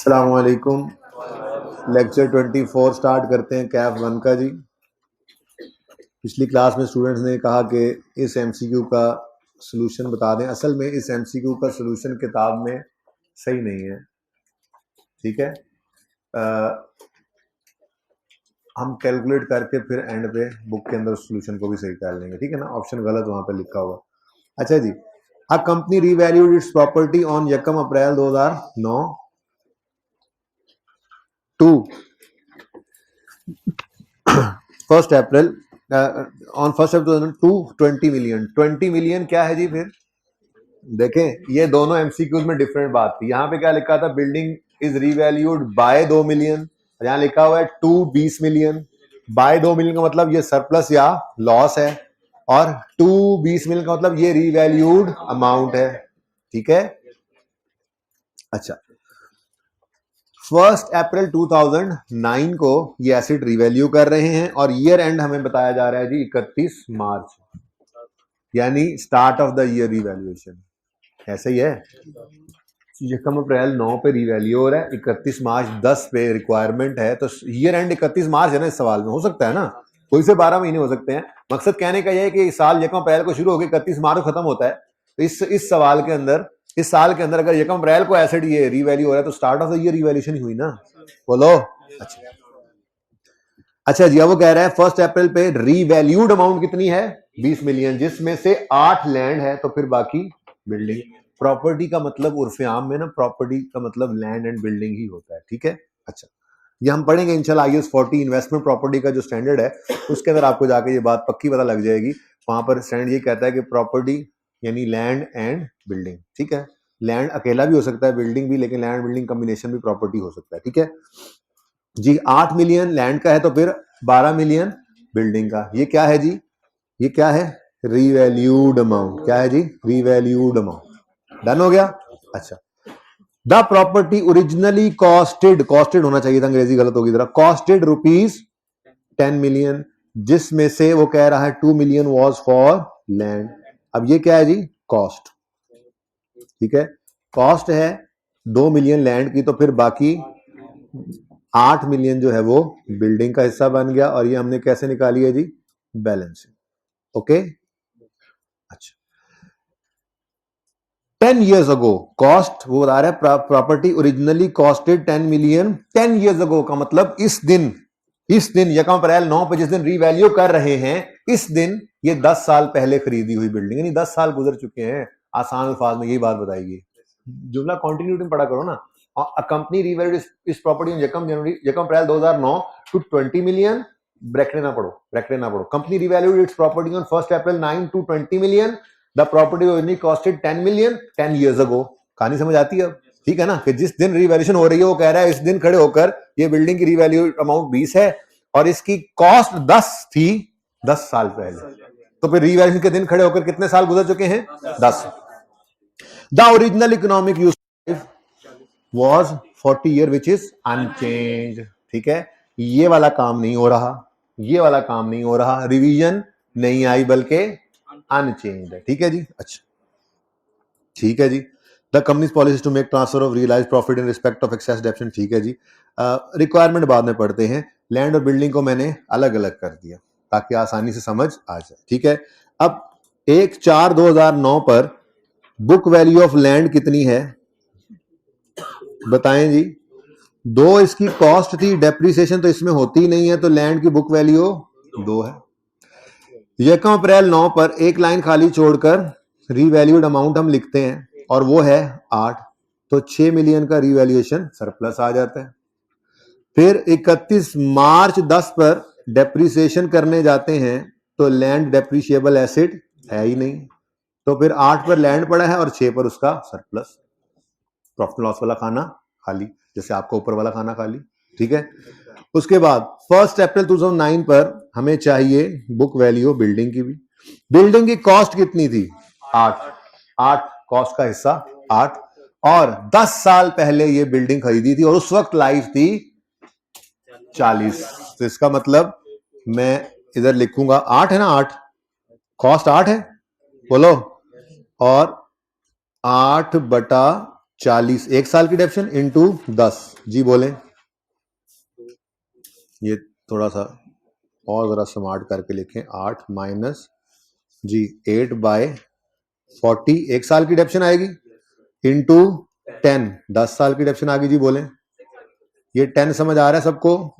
अस्सलाम वालेकुम। Lecture 24 start करते हैं कैफ 1 का जी। पिछली क्लास में स्टूडेंट्स ने कहा कि इस एमसीक्यू का सलूशन बता दें। असल में इस एमसीक्यू का सलूशन किताब में सही नहीं है, ठीक है। हम कैलकुलेट करके फिर एंड पे बुक के अंदर सलूशन को भी सही कर लेंगे, ठीक है ना। ऑप्शन गलत वहां पे लिखा हुआ। अच्छा जी, a company revalued its property on 1 April 2009 to 1 April on 1 April 2020 million. 20 million क्या है जी? फिर देखें, ये दोनों एमसीक्यूज में डिफरेंट बात थी। यहाँ पे क्या लिखा था? Building is revalued by 2 million. यहाँ लिखा हुआ है टू 20 मिलियन। बाय 2 मिलियन का मतलब ये सरप्लस या लॉस है, और टू 20 मिलियन का मतलब ये रीवैल्यूड अमाउंट है, ठीक है। अच्छा, 1 अप्रैल 2009 को ये एसेट रिवैल्यू कर रहे हैं और ईयर एंड हमें बताया जा रहा है जी 31 मार्च, यानी start of the year revaluation. ऐसा ही है। 1 अप्रैल 9 पे रिवैल्यू हो रहा है, 31 मार्च 10 पे रिक्वायरमेंट है, तो ईयर एंड 31 मार्च है ना। इस सवाल में हो सकता है ना, कोई से 12 महीने हो सकते हैं। मकसद कहने का यह है कि साल 1 अप्रैल को शुरू होकर 31 मार्च को खत्म होता है। तो इस सवाल के अंदर, इस साल के अंदर अगर 1 अप्रैल को एसेट ये रिवैल्यू हो रहा है तो start of the year revaluation ही हुई ना। बोलो। अच्छा जी, अब वो कह रहा है 1 अप्रैल पे रीवैल्यूड अमाउंट कितनी है? 20 मिलियन, जिसमें से 8 लैंड है, तो फिर बाकी बिल्डिंग। प्रॉपर्टी का मतलब उर्फे आम में ना, प्रॉपर्टी का मतलब लैंड एंड बिल्डिंग ही होता है, ठीक है। अच्छा, ये हम पढ़ेंगे इंशाल्लाह। IAS 40 इन्वेस्टमेंट प्रॉपर्टी का जो स्टैंडर्ड है उसके अंदर आपको जाके ये बात पक्की पता लग जाएगी। वहां पर स्टैंडर्ड ये कहता है कि प्रॉपर्टी यानी लैंड एंड बिल्डिंग, ठीक है। लैंड अकेला भी हो सकता है, बिल्डिंग भी, लेकिन लैंड बिल्डिंग कॉम्बिनेशन भी प्रॉपर्टी हो सकता है, ठीक है जी। 8 मिलियन लैंड का है, तो फिर 12 मिलियन बिल्डिंग का। ये क्या है जी? ये क्या है? Revalued amount. क्या है जी? Revalued amount. डन हो गया। अच्छा, the property originally costed, costed होना चाहिए था, अंग्रेजी गलत होगी जरा, कॉस्टेड ₹10 मिलियन, जिसमें से वो कह रहा है 2 मिलियन वॉज फॉर लैंड। अब ये क्या है जी? कॉस्ट, ठीक है। कॉस्ट है 2 मिलियन लैंड की, तो फिर बाकी 8 मिलियन जो है वो बिल्डिंग का हिस्सा बन गया। और ये हमने कैसे निकाली है जी? बैलेंस। ओके। अच्छा, 10 years ago कॉस्ट, वो बता रहा है property originally costed 10 million 10 years ago का मतलब इस दिन 1 अप्रैल 9 पे जिस दिन रीवैल्यू कर रहे हैं, इस दिन ये 10 साल पहले खरीदी हुई बिल्डिंग, यानी 10 साल गुजर चुके हैं। आसान अल्फाज में यही बात बताइए। जुमला कंटिन्यूटी में पढ़ा करो ना। A company revalued its property on 1 April 2009 to 20 million. Bracket ना पढ़ो, ब्रैकेट ना पढ़ो। Company revalued its property on 1 April 9 to 20 million. The property originally costed 10 million 10 years ago। कहानी समझ आती है अब, ठीक है ना। कि जिस दिन रिवैल्यूएशन हो रही है वो कह रहा है इस दिन खड़े होकर ये बिल्डिंग की रिवैल्यू अमाउंट 20 है और इसकी कॉस्ट 10 थी 10 साल पहले। तो फिर रिवैल्यूएशन के दिन खड़े होकर कितने साल गुजर चुके हैं? 10। The original economic use was 40 year which is unchanged, ठीक है। ये वाला काम नहीं हो रहा, ये वाला काम नहीं हो रहा, रिवीजन नहीं आई बल्कि अनचेंज्ड है, ठीक है जी। अच्छा, ठीक है जी। The company's policy to make transfer of realised profit in respect of excess depreciation, ठीक है जी। रिक्वायरमेंट बाद में पढ़ते हैं। लैंड और बिल्डिंग को मैंने अलग अलग कर दिया ताकि आसानी से समझ आ जाए, ठीक है। अब 1/4/2009 पर बुक वैल्यू ऑफ लैंड कितनी है बताएं जी? 2 इसकी कॉस्ट थी, डेप्रिसिएशन तो इसमें होती नहीं है, तो लैंड की बुक वैल्यू 2 है। 1 अप्रैल 9 पर एक लाइन खाली छोड़कर रीवैल्यूड अमाउंट हम लिखते हैं और वो है 8, तो 6 मिलियन का रीवैल्यूएशन सरप्लस आ जाता है। फिर 31 मार्च 10 पर डेप्रिसिएशन करने जाते हैं तो लैंड डेप्रिशिएबल एसेट है ही नहीं, तो फिर 8 पर लैंड पड़ा है और 6 पर उसका सरप्लस। प्रॉफिट लॉस वाला खाना खाली, जैसे आपका ऊपर वाला खाना खाली, ठीक है। उसके बाद 1 अप्रैल 2009 पर हमें चाहिए बुक वैल्यू बिल्डिंग की भी। बिल्डिंग की कॉस्ट कितनी थी? 8 कॉस्ट का हिस्सा 8, और 10 साल पहले ये बिल्डिंग खरीदी थी और उस वक्त लाइफ थी 40। तो इसका मतलब मैं इधर लिखूंगा 8 है ना, 8 कॉस्ट 8 है, बोलो, और 8/12 40 1 साल की डेप्शन इंटू 10। जी बोले, ये थोड़ा सा और जरा स्मार्ट करके लिखें, 8 माइनस जी 8/40 1 साल की डेप्शन आएगी इंटू 10 10 साल की डेप्शन आ गई। जी बोले, ये 10 समझ आ रहा है सबको?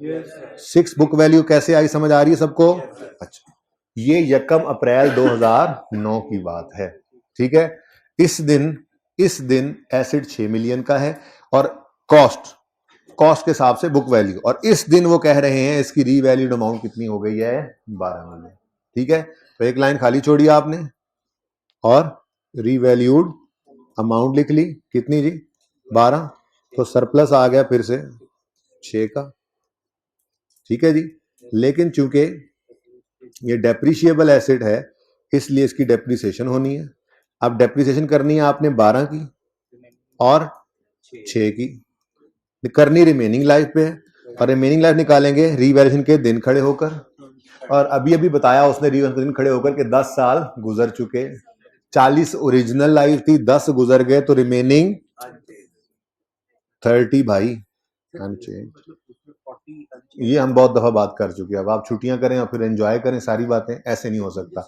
6 बुक वैल्यू कैसे आई, समझ आ रही है सबको? अच्छा, ये 1 अप्रैल 2009 की बात है, ठीक है। इस दिन एसिड 6 मिलियन का है और कॉस्ट के हिसाब से बुक वैल्यू, और इस दिन वो कह रहे हैं इसकी रीवैल्यूड अमाउंट कितनी हो गई है, 12 मिलियन, ठीक है। तो एक लाइन खाली छोड़ी आपने और रीवैल्यूड अमाउंट लिख ली, कितनी जी, 12। तो सरप्लस आ गया फिर से 6 का, ठीक है जी। लेकिन चूंकि ये डेप्रिशिएबल एसेट है इसलिए इसकी डेप्रिसिएशन होनी है। अब डेप्रिसिएशन करनी है आपने 12 की और 6 की, करनी रिमेनिंग लाइफ पे है, और रिमेनिंग लाइफ निकालेंगे रीवैल्यूएशन के दिन खड़े होकर, और अभी बताया उसने रीवैल्यूएशन के दिन खड़े होकर कि 10 साल गुजर चुके, 40 ओरिजिनल लाइफ थी, 10 गुजर गए, तो रिमेनिंग 30 भाई अनचेंज। ये हम बहुत दफा बात कर चुके हैं, अब आप छुट्टियां करें और फिर एंजॉय करें सारी बातें, ऐसे नहीं हो सकता।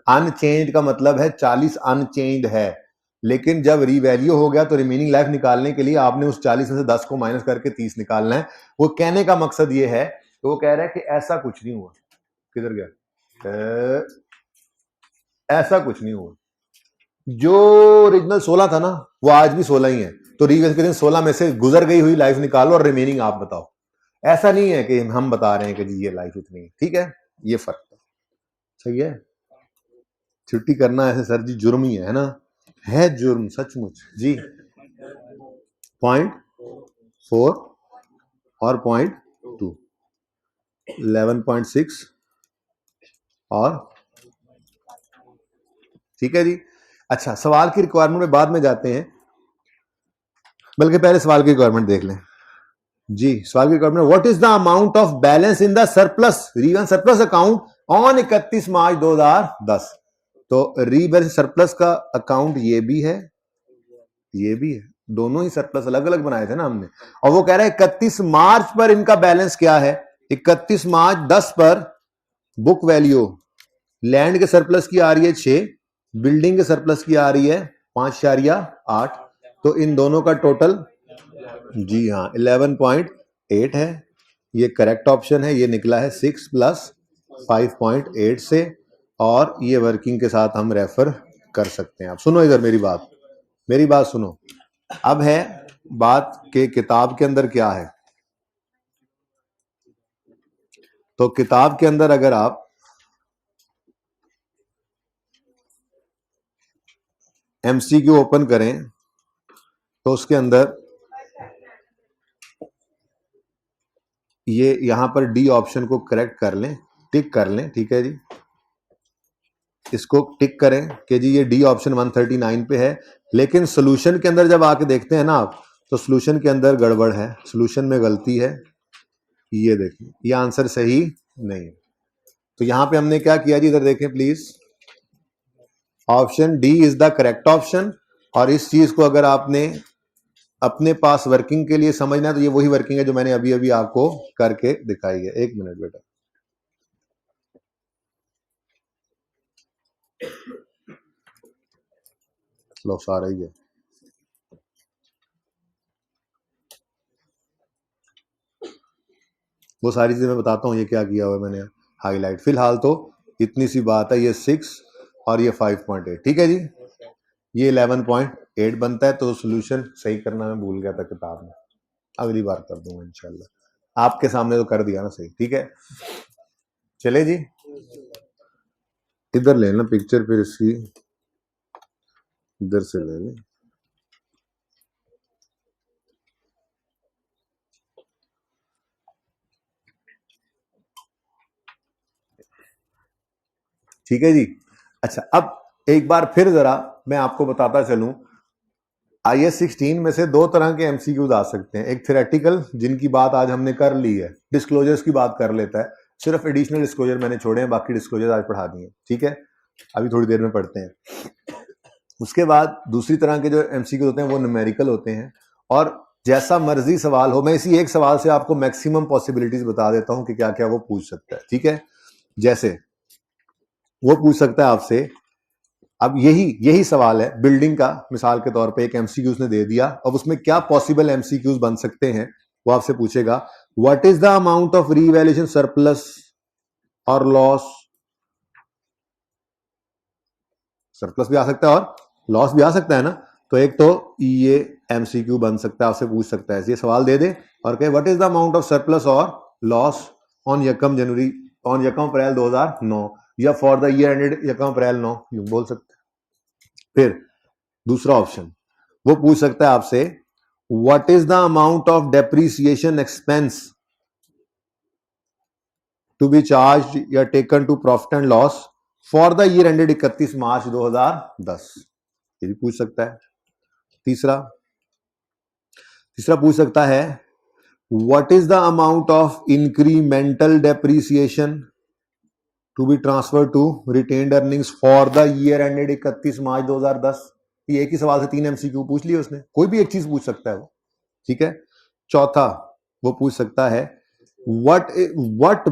अनचेंज का मतलब है 40 अनचेंज है, लेकिन जब रीवैल्यू हो गया तो रिमेनिंग लाइफ निकालने के लिए आपने उस 40 में से 10 को माइनस करके 30 निकालना है। वो कहने का मकसद ये है, तो वो कह रहा है कि ऐसा कुछ नहीं हुआ, किधर गया, ऐसा कुछ नहीं हुआ, जो ओरिजिनल 16 था ना वो आज भी 16 ही है, तो रीवैल्यूएशन के दिन 16 में से गुजर गई हुई लाइफ निकालो और रिमेनिंग आप बताओ। ऐसा नहीं है कि हम बता रहे हैं कि जी ये लाइफ इतनी, ठीक है, ये फर्क है, सही है। छुट्टी करना ऐसे सर जी जुर्म ही है ना, है जुर्म सचमुच जी। 0.4 और 0.2 11.6 और, ठीक है जी। अच्छा, सवाल की रिक्वायरमेंट में बाद में जाते हैं, बल्कि पहले सवाल की रिक्वायरमेंट देख लें जी। सवाल की requirement, what is the amount of balance in the surplus revaluation surplus account on 31 March 2010। तो रीबैलेंस सरप्लस का अकाउंट ये भी है, ये भी है, दोनों ही सरप्लस अलग अलग बनाए थे ना हमने, और वो कह रहा है 31 मार्च पर इनका बैलेंस क्या है। 31 मार्च 10 पर बुक वैल्यू लैंड के सरप्लस की आ रही है 6, बिल्डिंग के सरप्लस की आ रही है 5.8, तो इन दोनों का टोटल जी हाँ 11.8 है। ये करेक्ट ऑप्शन है, ये निकला है 6 + 5.8 से, और ये वर्किंग के साथ हम रेफर कर सकते हैं। आप सुनो इधर मेरी बात सुनो। अब है बात के किताब के अंदर क्या है, तो किताब के अंदर अगर आप एमसीक्यू ओपन करें तो उसके अंदर ये यहां पर डी ऑप्शन को करेक्ट कर लें, टिक कर लें, ठीक है जी। इसको टिक करें कि जी ये डी ऑप्शन 139 पे है, लेकिन सोल्यूशन के अंदर जब आके देखते हैं ना आप, तो सोल्यूशन के अंदर गड़बड़ है, सोल्यूशन में गलती है, ये देखिए ये आंसर सही नहीं। तो यहां पे हमने क्या किया जी, इधर देखें please, option D is the correct option, और इस चीज को अगर आपने अपने पास वर्किंग के लिए समझना है तो ये वही वर्किंग है जो मैंने अभी अभी आपको करके दिखाई है। एक मिनट बेटा, लो सारा ही है, वो सारी चीजें मैं बताता हूँ ये क्या किया हुआ है मैंने हाईलाइट। फिलहाल तो इतनी सी बात है, ये 6 और ये 5.8, ठीक है जी। ये 11.8 बनता है, तो सोल्यूशन सही करना मैं भूल गया था किताब में, अगली बार कर दूंगा इंशाल्लाह। आपके सामने तो कर दिया ना सही, ठीक है। चले जी, इधर ले लेना पिक्चर, फिर इसकी इधर से ले लें। ठीक है जी। अच्छा, अब एक बार फिर जरा मैं आपको बताता चलूं, IS 16 में से दो तरह के एमसीक्यूज आ सकते हैं, एक थ्योरेटिकल जिनकी बात आज हमने कर ली है, डिस्क्लोजर्स की बात कर लेता है, सिर्फ एडिशनल डिस्क्लोजर मैंने छोड़े हैं, बाकी डिस्क्लोजर आज पढ़ा दिए, ठीक है। अभी थोड़ी देर में पढ़ते हैं। उसके बाद दूसरी तरह के जो एमसीक्यू होते हैं वो न्यूमेरिकल होते हैं, और जैसा मर्जी सवाल हो, मैं इसी एक सवाल से आपको मैक्सिमम पॉसिबिलिटीज बता देता हूं कि क्या क्या वो पूछ सकता है। ठीक है, जैसे वो पूछ सकता है आपसे, अब यही सवाल है बिल्डिंग का, मिसाल के तौर पे एक एमसीक्यू उसने दे दिया, अब उसमें क्या पॉसिबल एमसीक्यूज बन सकते हैं, वो आपसे पूछेगा what is the amount of revaluation surplus और लॉस। सरप्लस भी आ सकता है और लॉस भी आ सकता है ना, तो एक तो ये एमसीक्यू बन सकता है, आपसे पूछ सकता है, ये सवाल दे दे और कहे what is the amount of surplus और लॉस ऑन यकम अप्रैल 2009, या फॉर द ईयर एंडेड यकम अप्रैल 9, यूं बोल सकते हैं। फिर दूसरा ऑप्शन, वो पूछ सकता है आपसे what is the amount of depreciation expense to be charge या taken to profit and loss for the year ended 31 March 2010, ये भी पूछ सकता है। तीसरा पूछ सकता है what is the amount of incremental depreciation to be transfer to retained earnings for the year ended 31 March 2010। ये एक ही सवाल से 3 एमसीक्यू पूछ लिए उसने, कोई भी एक चीज पूछ सकता है वो। ठीक है, चौथा वो पूछ सकता है what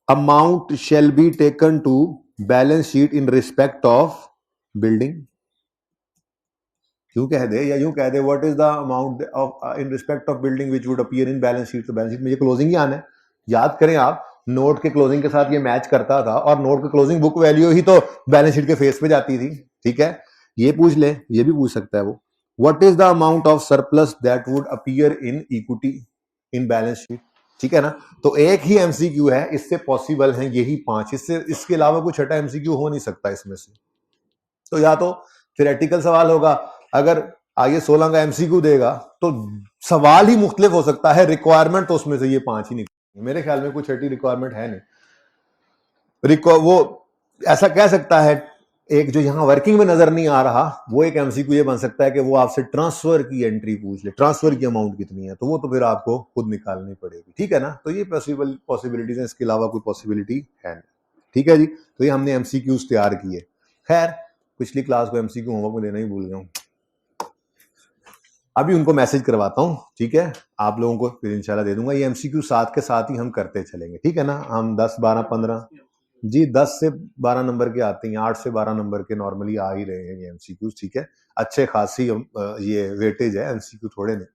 amount shall be taken to balance sheet in respect of building, यूं कह दे या यूं कह दे what is the amount of in respect of building which would appear in balance sheet. तो बैलेंस शीट में ये क्लोजिंग ही आना है, याद करें आप, नोट के क्लोजिंग के साथ ये मैच करता था, और नोट के क्लोजिंग बुक वैल्यू ही तो बैलेंस शीट के फेस पे जाती थी। ठीक है, ये पूछ ले, ये भी पूछ सकता है वो what is the amount of surplus that would appear in equity in balance sheet. ठीक है ना, तो एक ही एमसीक्यू है, इससे पॉसिबल है यही 5, इसके अलावा कुछ छठा एमसीक्यू हो नहीं सकता इसमें से। तो या तो थ्योरेटिकल सवाल होगा, अगर आगे 16 का एमसीक्यू देगा तो सवाल ही मुख्तलिफ हो सकता है, रिक्वायरमेंट तो उसमें से ये 5 ही निकलेंगे। मेरे ख्याल में कुछ छठी रिक्वायरमेंट है नहीं। वो ऐसा कह सकता है, एक जो यहां वर्किंग में नजर नहीं आ रहा, वो एक एमसीक्यू ये बन सकता है कि वो आपसे ट्रांसफर की एंट्री पूछ ले, ट्रांसफर की अमाउंट कितनी है, तो वो तो फिर आपको खुद निकालनी पड़ेगी। ठीक है ना, तो ये पॉसिबिलिटीज है, इसके अलावा कोई पॉसिबिलिटी है नहीं। ठीक है जी, तो ये हमने एमसीक्यूज तैयार किए। खैर, पिछली क्लास को एमसीक्यू होमवर्क में देना ही भूल गया हूं, अभी उनको मैसेज करवाता हूं। ठीक है, आप लोगों को फिर इंशाल्लाह दे दूंगा। ये एमसीक्यू साथ के साथ ही हम करते चलेंगे। ठीक है ना, हम 10 12 15 जी 10 से 12 नंबर के आते हैं, 8 से 12 नंबर के नॉर्मली आ ही रहे हैं ये एमसीक्यू। ठीक है, अच्छे खासी ये वेटेज है, एमसीक्यू थोड़े नहीं,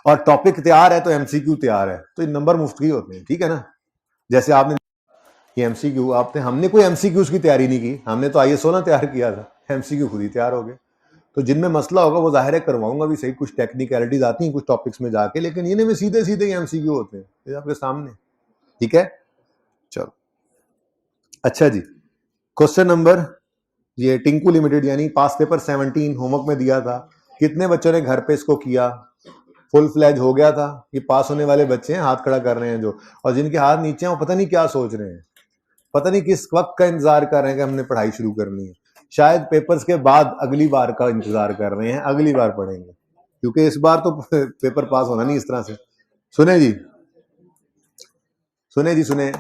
और टॉपिक तैयार है तो एमसीक्यू तैयार है, तो ये नंबर मुफ्त ही होते हैं। ठीक है ना, जैसे आपने ये एमसीक्यू, हमने कोई एमसीक्यूज की तैयारी नहीं की, हमने तो आईएसओ ना तैयार किया था, एमसीक्यू खुद ही तैयार हो गए। तो जिनमें मसला होगा वो जाहिर है करवाऊंगा भी सही, कुछ टेक्निकलिटीज आती हैं कुछ टॉपिक्स में जाके, लेकिन ये में सीधे सीधे एमसीक्यू होते हैं, ये आपके सामने। ठीक है, चलो अच्छा जी, क्वेश्चन नंबर, ये टिंकू लिमिटेड यानी पास पेपर 17 होमवर्क में दिया था, कितने बच्चों ने घर पे इसको किया, फुल फ्लैज हो गया था। ये पास होने वाले बच्चे हैं, हाथ खड़ा कर रहे हैं जो, और जिनके हाथ नीचे हैं वो पता नहीं क्या सोच रहे हैं, पता नहीं किस वक्त का इंतजार कर रहे हैं कि हमने पढ़ाई शुरू करनी है, शायद पेपर्स के बाद अगली बार का इंतजार कर रहे हैं, अगली बार पढ़ेंगे, क्योंकि इस बार तो पेपर पास होना नहीं इस तरह से। सुने जी, सुने,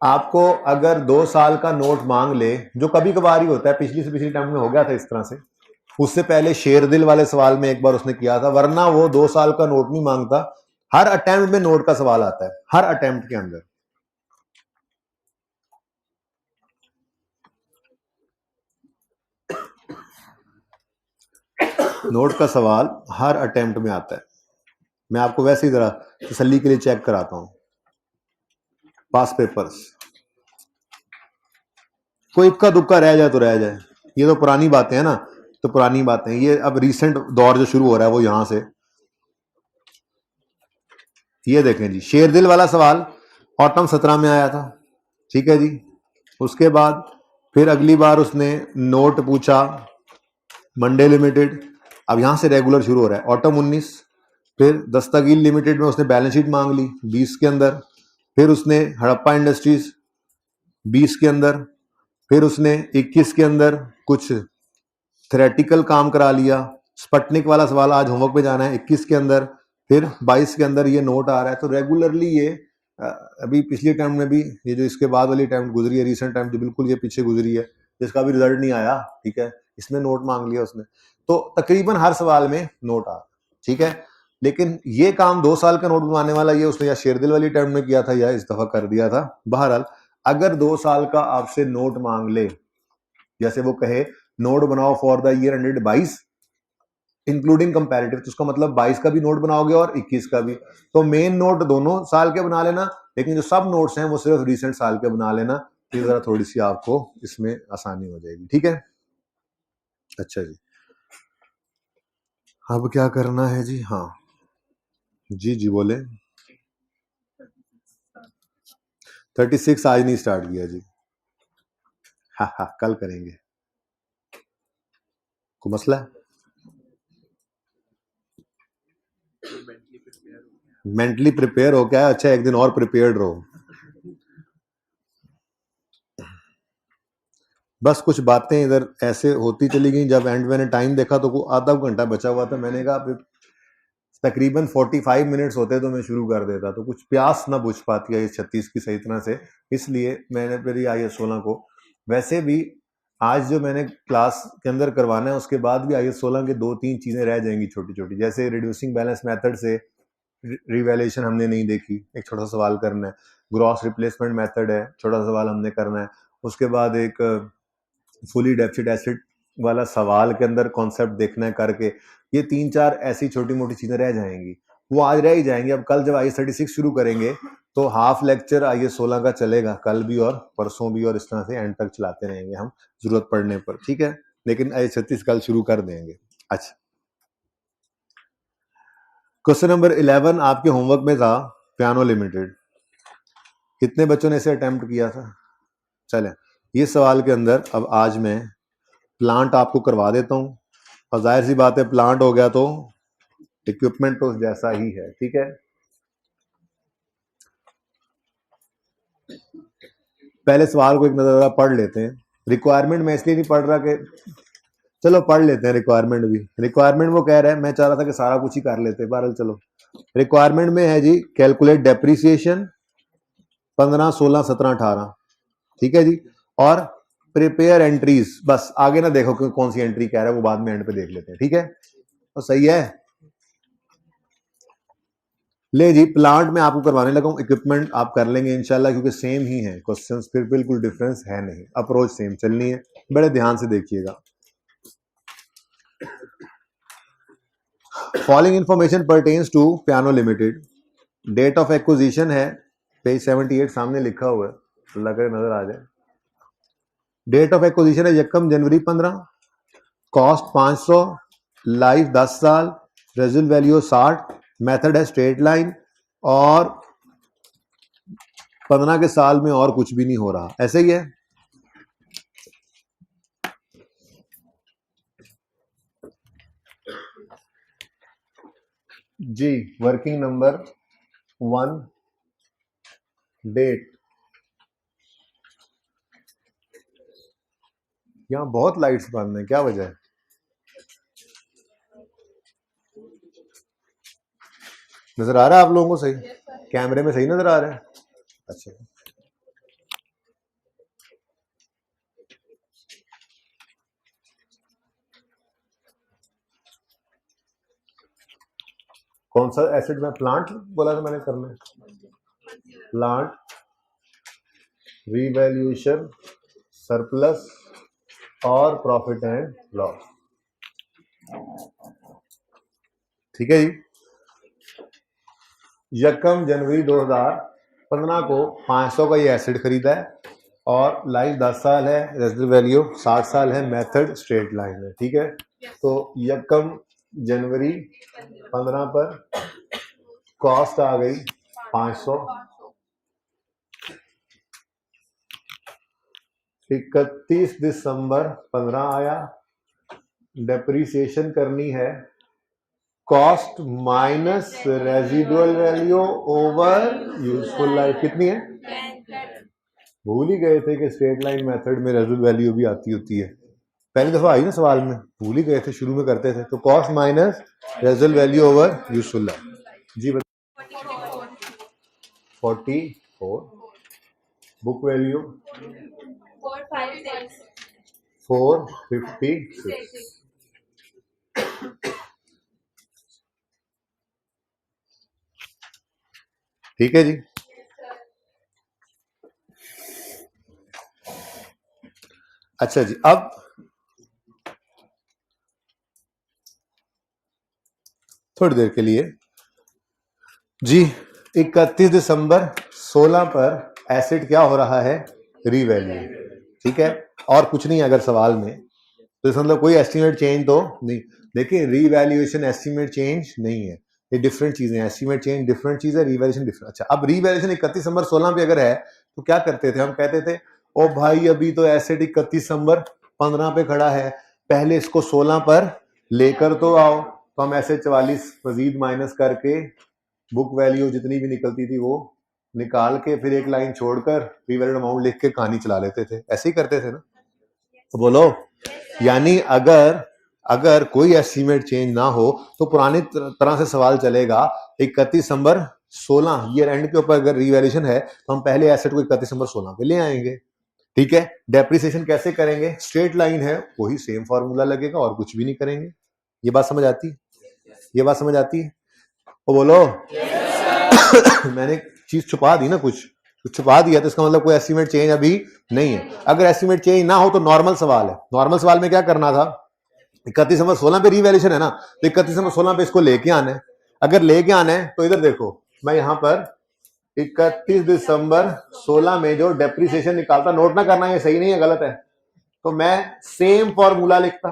आपको अगर 2 साल का नोट मांग ले, जो कभी कभार ही होता है, पिछली से पिछली टाइम में हो गया था इस तरह से, उससे पहले शेरदिल वाले सवाल में एक बार उसने किया था, वरना वो 2 साल का नोट नहीं मांगता, हर अटेम्प्ट में नोट का सवाल आता है, हर अटेम्प्ट के अंदर नोट का सवाल हर अटेम्प्ट में आता है। मैं आपको वैसे ही जरा तसल्ली के लिए चेक कराता हूं पास पेपर्स, कोई इक्का दुक्का रह जाए तो रह जाए, ये तो पुरानी बातें हैं ना, तो पुरानी बातें, ये अब रिसेंट दौर जो शुरू हो रहा है वो यहां से, ये देखें जी, शेरदिल वाला सवाल ऑटम 17 में आया था। ठीक है जी, उसके बाद फिर अगली बार उसने नोट पूछा मंडे लिमिटेड, अब यहां से रेगुलर शुरू हो रहा है, ऑटम 19, फिर दस्तगीर लिमिटेड में उसने बैलेंस शीट मांग ली 20 के अंदर, फिर उसने हड़प्पा इंडस्ट्रीज 20 के अंदर, फिर उसने 21 के अंदर कुछ थ्योरेटिकल काम करा लिया, स्पटनिक वाला सवाल आज होमवर्क पे जाना है 21 के अंदर, फिर 22 के अंदर ये नोट आ रहा है। तो रेगुलरली ये अभी पिछले टाइम में भी, ये जो इसके बाद वाली टाइम गुजरी है, रिसेंट टाइम जो बिल्कुल ये पीछे गुजरी है, जिसका भी रिजल्ट नहीं आया, ठीक है, इसमें नोट मांग लिया उसने। तो तकरीबन हर सवाल में नोट आ, ठीक है। लेकिन ये काम 2 साल का नोट बनवाने वाला ये उसने या शेरदिल वाली टर्म में किया था या इस दफा कर दिया था। बहरहाल अगर 2 साल का आपसे नोट मांग ले, जैसे वो कहे नोट बनाओ for the year 122 including comparative, तो उसका मतलब 22 का भी नोट बनाओगे और 21 का भी। तो मेन नोट दोनों साल के बना लेना, लेकिन जो सब नोट्स हैं वो सिर्फ रिसेंट साल के बना लेना, तो जरा थोड़ी सी आपको इसमें आसानी हो जाएगी, ठीक है। अच्छा जी, अब क्या करना है जी? हाँ जी जी बोले। 36 आज नहीं स्टार्ट किया जी, हाँ हाँ कल करेंगे। कोई मसला है? मेंटली प्रिपेयर हो क्या? अच्छा एक दिन और प्रिपेयर्ड रहो। बस कुछ बातें इधर ऐसे होती चली गई, जब एंड मैंने टाइम देखा तो आधा घंटा बचा हुआ था, मैंने कहा फिर तकरीबन 45 मिनट्स होते तो मैं शुरू कर देता, तो कुछ प्यास ना बुझ पाती है इस 36 की सही तरह से, इसलिए मैंने फिर IAS 16 को, वैसे भी आज जो मैंने क्लास के अंदर करवाना है उसके बाद भी IAS 16 के 2-3 चीजें रह जाएंगी छोटी छोटी, जैसे रिड्यूसिंग बैलेंस मेथड से रिवैल्यूएशन हमने नहीं देखी, एक छोटा सा सवाल करना है। ग्रॉस रिप्लेसमेंट मेथड है, छोटा सा सवाल हमने करना है। उसके बाद एक फुली डेफिसिट एसेट वाला सवाल के अंदर कॉन्सेप्ट देखना है करके, ये 3-4 ऐसी छोटी मोटी चीजें रह जाएंगी, वो आज रह ही जाएंगी। अब कल जब IAS 36 शुरू करेंगे तो हाफ लेक्चर IAS 16 का चलेगा, कल भी और परसों भी, और इस तरह से एंड तक चलाते रहेंगे हम जरूरत पड़ने पर, ठीक है। लेकिन IAS 36 कल शुरू कर देंगे। अच्छा, क्वेश्चन नंबर 11 आपके होमवर्क में था पियानो लिमिटेड। कितने बच्चों ने इसे अटेम्प्ट किया था? चलें, ये सवाल के अंदर अब आज मैं प्लांट आपको करवा देता हूं, और जाहिर सी बात है प्लांट हो गया तो इक्विपमेंट तो जैसा ही है, ठीक है। पहले सवाल को एक नजर पढ़ लेते हैं। रिक्वायरमेंट मैं इसलिए नहीं पढ़ रहा कि, चलो पढ़ लेते हैं रिक्वायरमेंट भी। रिक्वायरमेंट वो कह रहा है, मैं चाह रहा था कि सारा कुछ ही कर लेते, बहरहाल चलो। रिक्वायरमेंट में है जी कैलकुलेट डेप्रिसिएशन 15, 16, 17, 18, ठीक है जी, और प्रिपेयर एंट्रीज। बस आगे ना देखो कि कौन सी एंट्री कह रहा है, वो बाद में एंड पे देख लेते हैं, ठीक है। तो सही है, ले जी प्लांट में आपको करवाने लगा हूं, इक्विपमेंट आप कर लेंगे इंशाल्लाह, क्योंकि सेम ही है क्वेश्चंस, फिर बिल्कुल डिफरेंस है नहीं, अप्रोच सेम चलनी है, बड़े ध्यान से देखिएगा। Following information pertains to Piano Limited. Date of acquisition है पेज 78 सामने लिखा हुआ है, अल्लाह करे नजर आ जाए। डेट ऑफ एक्विजिशन है 1 जनवरी 15, कॉस्ट 500, लाइफ 10 साल, रेजिल वैल्यू 60, मेथड है स्ट्रेट लाइन, और 15 के साल में और कुछ भी नहीं हो रहा, ऐसे ही है। जी वर्किंग नंबर 1 डेट। यहां बहुत लाइट्स बंद है, क्या वजह है? नजर आ रहा है आप लोगों को सही? कैमरे में सही नजर आ रहा है? अच्छा, कौन सा एसेट में प्लांट बोला था मैंने करना है? प्लांट रीवैल्यूएशन, सरप्लस और प्रॉफिट एंड लॉस, ठीक है जी। 1 जनवरी 2015 को 500 का ये एसेट खरीदा है, और लाइफ 10 साल है, रेजिडुअल वैल्यू 60 साल है, मेथड स्ट्रेट लाइन है, ठीक है। तो 1 जनवरी 15 पर कॉस्ट आ गई 500, 31 दिसंबर 15 आया, डेप्रीसिएशन करनी है cost minus residual value over useful life, कितनी है? भूल ही गए थे कि स्ट्रेट लाइन मेथड में रेजिडुअल वैल्यू भी आती होती है, पहली दफा आई ना सवाल में, भूल ही गए थे, शुरू में करते थे। तो cost minus residual value over useful life जी 44, बुक वैल्यू 456। ठीक है जी। अच्छा जी, अब थोड़ी देर के लिए जी 31 दिसंबर 16 पर एसेट क्या हो रहा है, रीवैल्यू। ठीक है, और कुछ नहीं अगर सवाल में, तो इसका मतलब कोई एस्टिमेट चेंज तो नहीं। देखिए रीवैल्यूएशन एस्टिमेट चेंज नहीं है, ये डिफरेंट चीजें हैं। एस्टिमेट चेंज डिफरेंट चीज है, रीवैल्यूएशन डिफरेंट। अच्छा, अब रीवैल्यूएशन 31 दिसंबर 16 पे अगर है तो क्या करते थे हम, कहते थे ओ भाई अभी तो एसेट 31 दिसंबर 15 पे खड़ा है, पहले इसको 16 पर लेकर तो आओ। तो हम ऐसे 44 मजीद माइनस करके बुक वैल्यू जितनी भी निकलती थी वो निकाल के फिर एक लाइन छोड़कर रीवैल्यूड अमाउंट लिख के कहानी चला लेते थे, ऐसे ही करते थे ना। तो बोलो, यानी अगर कोई एस्टीमेट चेंज ना हो तो पुरानी तरह से सवाल चलेगा। 31 दिसंबर 16 ईयर एंड के ऊपर अगर रिवैल्यूएशन है तो हम पहले एसेट को 31 दिसंबर 16 पे ले आएंगे। ठीक है, डेप्रिसिएशन कैसे करेंगे, स्ट्रेट लाइन है, वही सेम फॉर्मूला लगेगा और कुछ भी नहीं करेंगे। ये बात समझ आती है, ये बात समझ आती है? तो बोलो मैंने चीज छुपा दी ना, कुछ छुपा दिया, तो इसका मतलब कोई एस्टीमेट चेंज अभी नहीं है। अगर एस्टीमेट चेंज ना हो तो नॉर्मल सवाल है। नॉर्मल सवाल में क्या करना था, 31 दिसंबर 16 पे रीवैल्यूएशन है ना, तो 31 दिसंबर 16 पे इसको लेके आना है। अगर लेके आना है तो इधर देखो, मैं यहां पर 31 दिसंबर 16 में जो डेप्रिसिएशन निकालता, नोट ना करना ये सही नहीं है गलत है, तो मैं सेम फॉर्मूला लिखता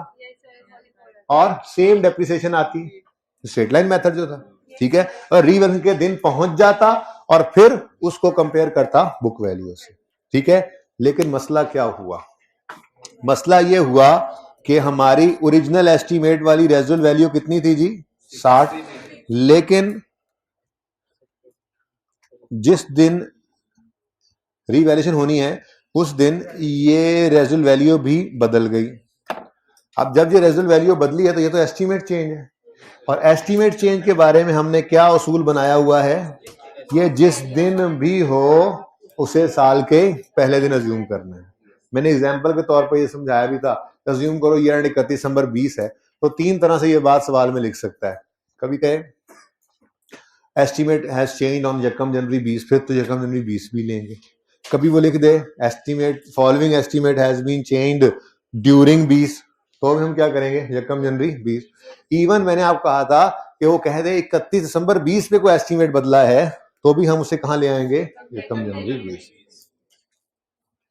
और सेम डेप्रिसिएशन आती, स्ट्रेट लाइन मेथड जो था। ठीक है, और रीवैल्यूएशन के दिन पहुंच जाता और फिर उसको कंपेयर करता बुक वैल्यू से। ठीक है, लेकिन मसला क्या हुआ, मसला ये हुआ कि हमारी ओरिजिनल एस्टीमेट वाली रेजुअल वैल्यू कितनी थी जी, 60। लेकिन जिस दिन रीवैल्यूएशन होनी है उस दिन ये रेजुअल वैल्यू भी बदल गई। अब जब ये रेजुअल वैल्यू बदली है तो ये तो एस्टीमेट चेंज है, और एस्टीमेट चेंज के बारे में हमने क्या उसूल बनाया हुआ है, ये जिस दिन भी हो उसे साल के पहले दिन अज्यूम करना है। मैंने एग्जांपल के तौर पर ये समझाया भी था, अज्यूम करो ईयर एंड 31 दिसंबर 20 है, तो तीन तरह से ये बात सवाल में लिख सकता है। कभी कहे एस्टीमेट हैज चेंज ऑन यकम जनवरी 20, फिर तो यकम जनवरी 20 भी लेंगे। कभी वो लिख दे estimate following estimate has been changed during 20, तो हम क्या करेंगे, यकम जनवरी 20। इवन मैंने आपको कहा था कि वो कह दे 31 दिसंबर 20 पे कोई एस्टीमेट बदला है तो भी हम उसे कहां ले आएंगे, यकम जनवरी 20।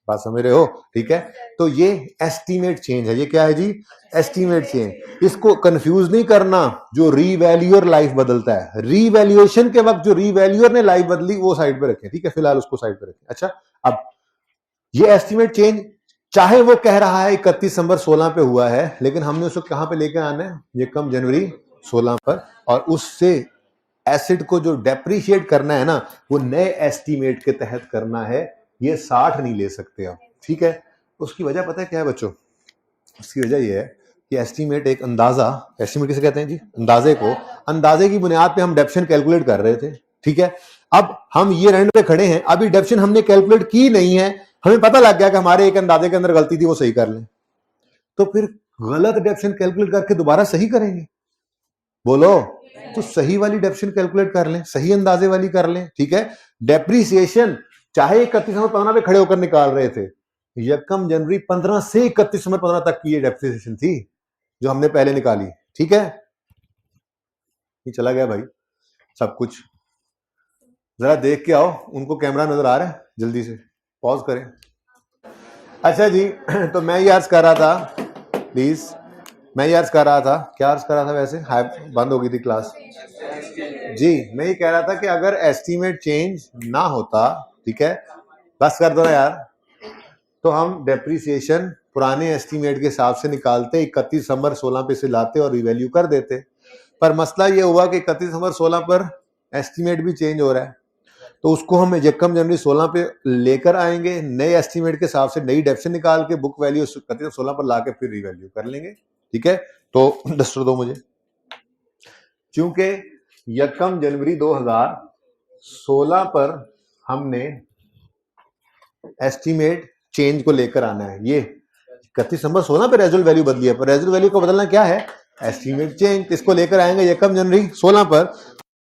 बात समझ रहे हो? ठीक है, तो ये एस्टीमेट चेंज है। ये क्या है जी, एस्टीमेट चेंज। इसको कंफ्यूज नहीं करना, जो रीवैल्यूअर लाइफ बदलता है, रीवैल्यूएशन के वक्त जो रीवैल्यूअर ने लाइफ बदली वो साइड पे रखें। ठीक है, फिलहाल उसको साइड पे रखें। अच्छा, अब ये एस्टीमेट चेंज चाहे वो कह रहा है 31 दिसंबर 16 पे हुआ है, लेकिन हमने उसको कहां पे लेके आना है, ये कम जनवरी 16 पर, और उससे एसिड को जो डेप्रिशिएट करना है ना वो नए एस्टीमेट के तहत करना है, ये 60 नहीं ले सकते आप। ठीक है, उसकी वजह पता है क्या है बच्चों, उसकी वजह ये है कि एस्टीमेट एक अंदाजा, एस्टीमेट किसे कहते हैं जी, अंदाजे को, अंदाजे की बुनियाद पे हम डेप्शन कैलकुलेट कर रहे थे। ठीक है, अब हम ये एंड पे खड़े हैं, अभी डेप्शन हमने कैलकुलेट की नहीं है, हमें पता लग गया कि हमारे एक अंदाजे के अंदर गलती थी, वो सही कर लें, तो फिर गलत डेप्शन कैलकुलेट करके दोबारा सही करेंगे। बोलो, तो सही वाली डेप्शन कैलकुलेट कर लें, सही अंदाजे वाली कर लें। ठीक है, डेप्रीसिएशन चाहे 31 दिसंबर 15 पे खड़े होकर निकाल रहे थे, यकम जनवरी 15 से 31 दिसंबर 15 तक की ये डेप्रीसिएशन थी जो हमने पहले निकाली। ठीक है, ये चला गया भाई सब कुछ, जरा देख के आओ, उनको कैमरा नजर आ रहा है, जल्दी से पॉज करें। अच्छा जी, तो मैं ये अर्ज कर रहा था, प्लीज मैं ये अर्ज कर रहा था, क्या अर्ज कर रहा था वैसे, हाय बंद हो गई थी क्लास जी। मैं ये कह रहा था कि अगर एस्टीमेट चेंज ना होता, ठीक है, बस कर दो ना यार, तो हम डेप्रिसिएशन पुराने एस्टीमेट के हिसाब से निकालते, 31 दिसंबर 16 पे से लाते और रिवैल्यू कर देते। पर मसला ये हुआ कि 31 दिसंबर 16 पर एस्टीमेट भी चेंज हो रहा है, तो उसको हम यकम जनवरी 16 पे लेकर आएंगे, नए एस्टीमेट के हिसाब से नई डेप्शन निकाल के बुक वैल्यू 31 16 पर लाके फिर रिवैल्यू कर लेंगे। ठीक है, तो डस्टर दो मुझे, क्योंकि यकम जनवरी 2016 पर हमने एस्टीमेट चेंज को लेकर आना है, ये 31 नंबर 16 पे रेजुअल वैल्यू बदली है, पर रेजुअल वैल्यू को बदलना क्या है, एस्टीमेट चेंज। इसको लेकर आएंगे यकम जनवरी 16 पर।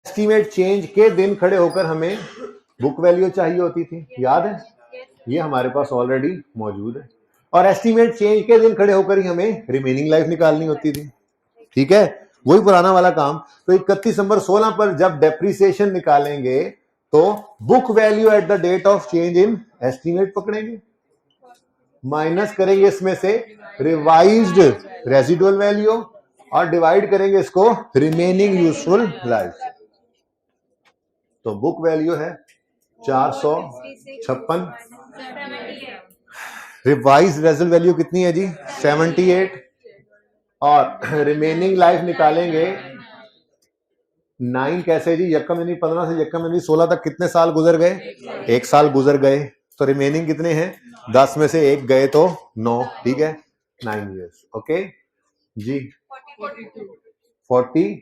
एस्टीमेट चेंज के दिन खड़े होकर हमें बुक वैल्यू चाहिए होती थी, याद है, ये हमारे पास ऑलरेडी मौजूद है। और एस्टीमेट चेंज के दिन खड़े होकर ही हमें रिमेनिंग लाइफ निकालनी होती थी, ठीक है, वही पुराना वाला काम। तो 31 नंबर 16 पर जब डेप्रिसिएशन निकालेंगे तो book value at the date of change in estimate पकड़ेंगे, माइनस करेंगे इसमें से रिवाइज्ड रेजिडुअल वैल्यू और डिवाइड करेंगे इसको रिमेनिंग यूजफुल लाइफ। तो बुक वैल्यू है 456, रिवाइज रेजिडुअल वैल्यू कितनी है जी 78, और रिमेनिंग लाइफ निकालेंगे 9 कैसे जी, यकम यानी 15 से यकम यानी 16 तक कितने साल गुजर गए, 1 साल गुजर गए, तो रिमेनिंग कितने हैं, 10 में से 1 गए तो 9, ठीक है, 9 इयर्स। ओके जी, 42।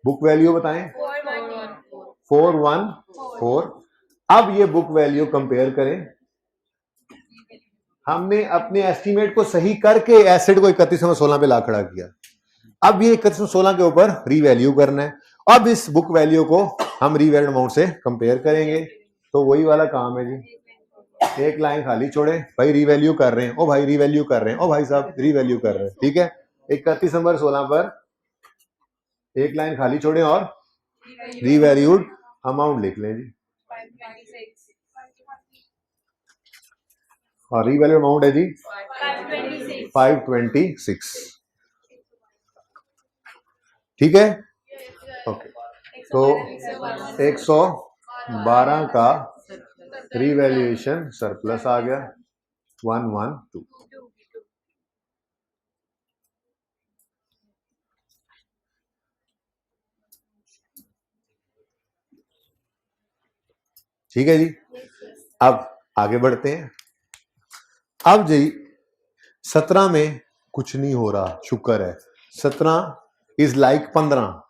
बुक वैल्यू बताएं 414। अब ये बुक वैल्यू कंपेयर करें, हमने अपने एस्टीमेट को सही करके एसेट को 31/16 पे ला खड़ा किया। अब ये 31/16 के ऊपर रीवैल्यू करना है। अब इस बुक वैल्यू को हम रीवैल्यूड अमाउंट से कंपेयर करेंगे, तो वही वाला काम है जी, एक लाइन खाली छोड़े, भाई रीवैल्यू कर रहे हैं, ओ भाई रीवैल्यू कर रहे हैं, ओ भाई साहब रीवैल्यू कर रहे हैं, ठीक है। 31/16 पर एक लाइन खाली छोड़े और रीवैल्यूड अमाउंट लिख लें जी, और रीवैल्यू अमाउंट है जी 526, ठीक है। ओके, तो 112 का रीवैल्यूएशन सरप्लस आ गया 112। ठीक है जी, अब आगे बढ़ते हैं। अब जी 17 में कुछ नहीं हो रहा, शुक्र है, 17 इज लाइक 15,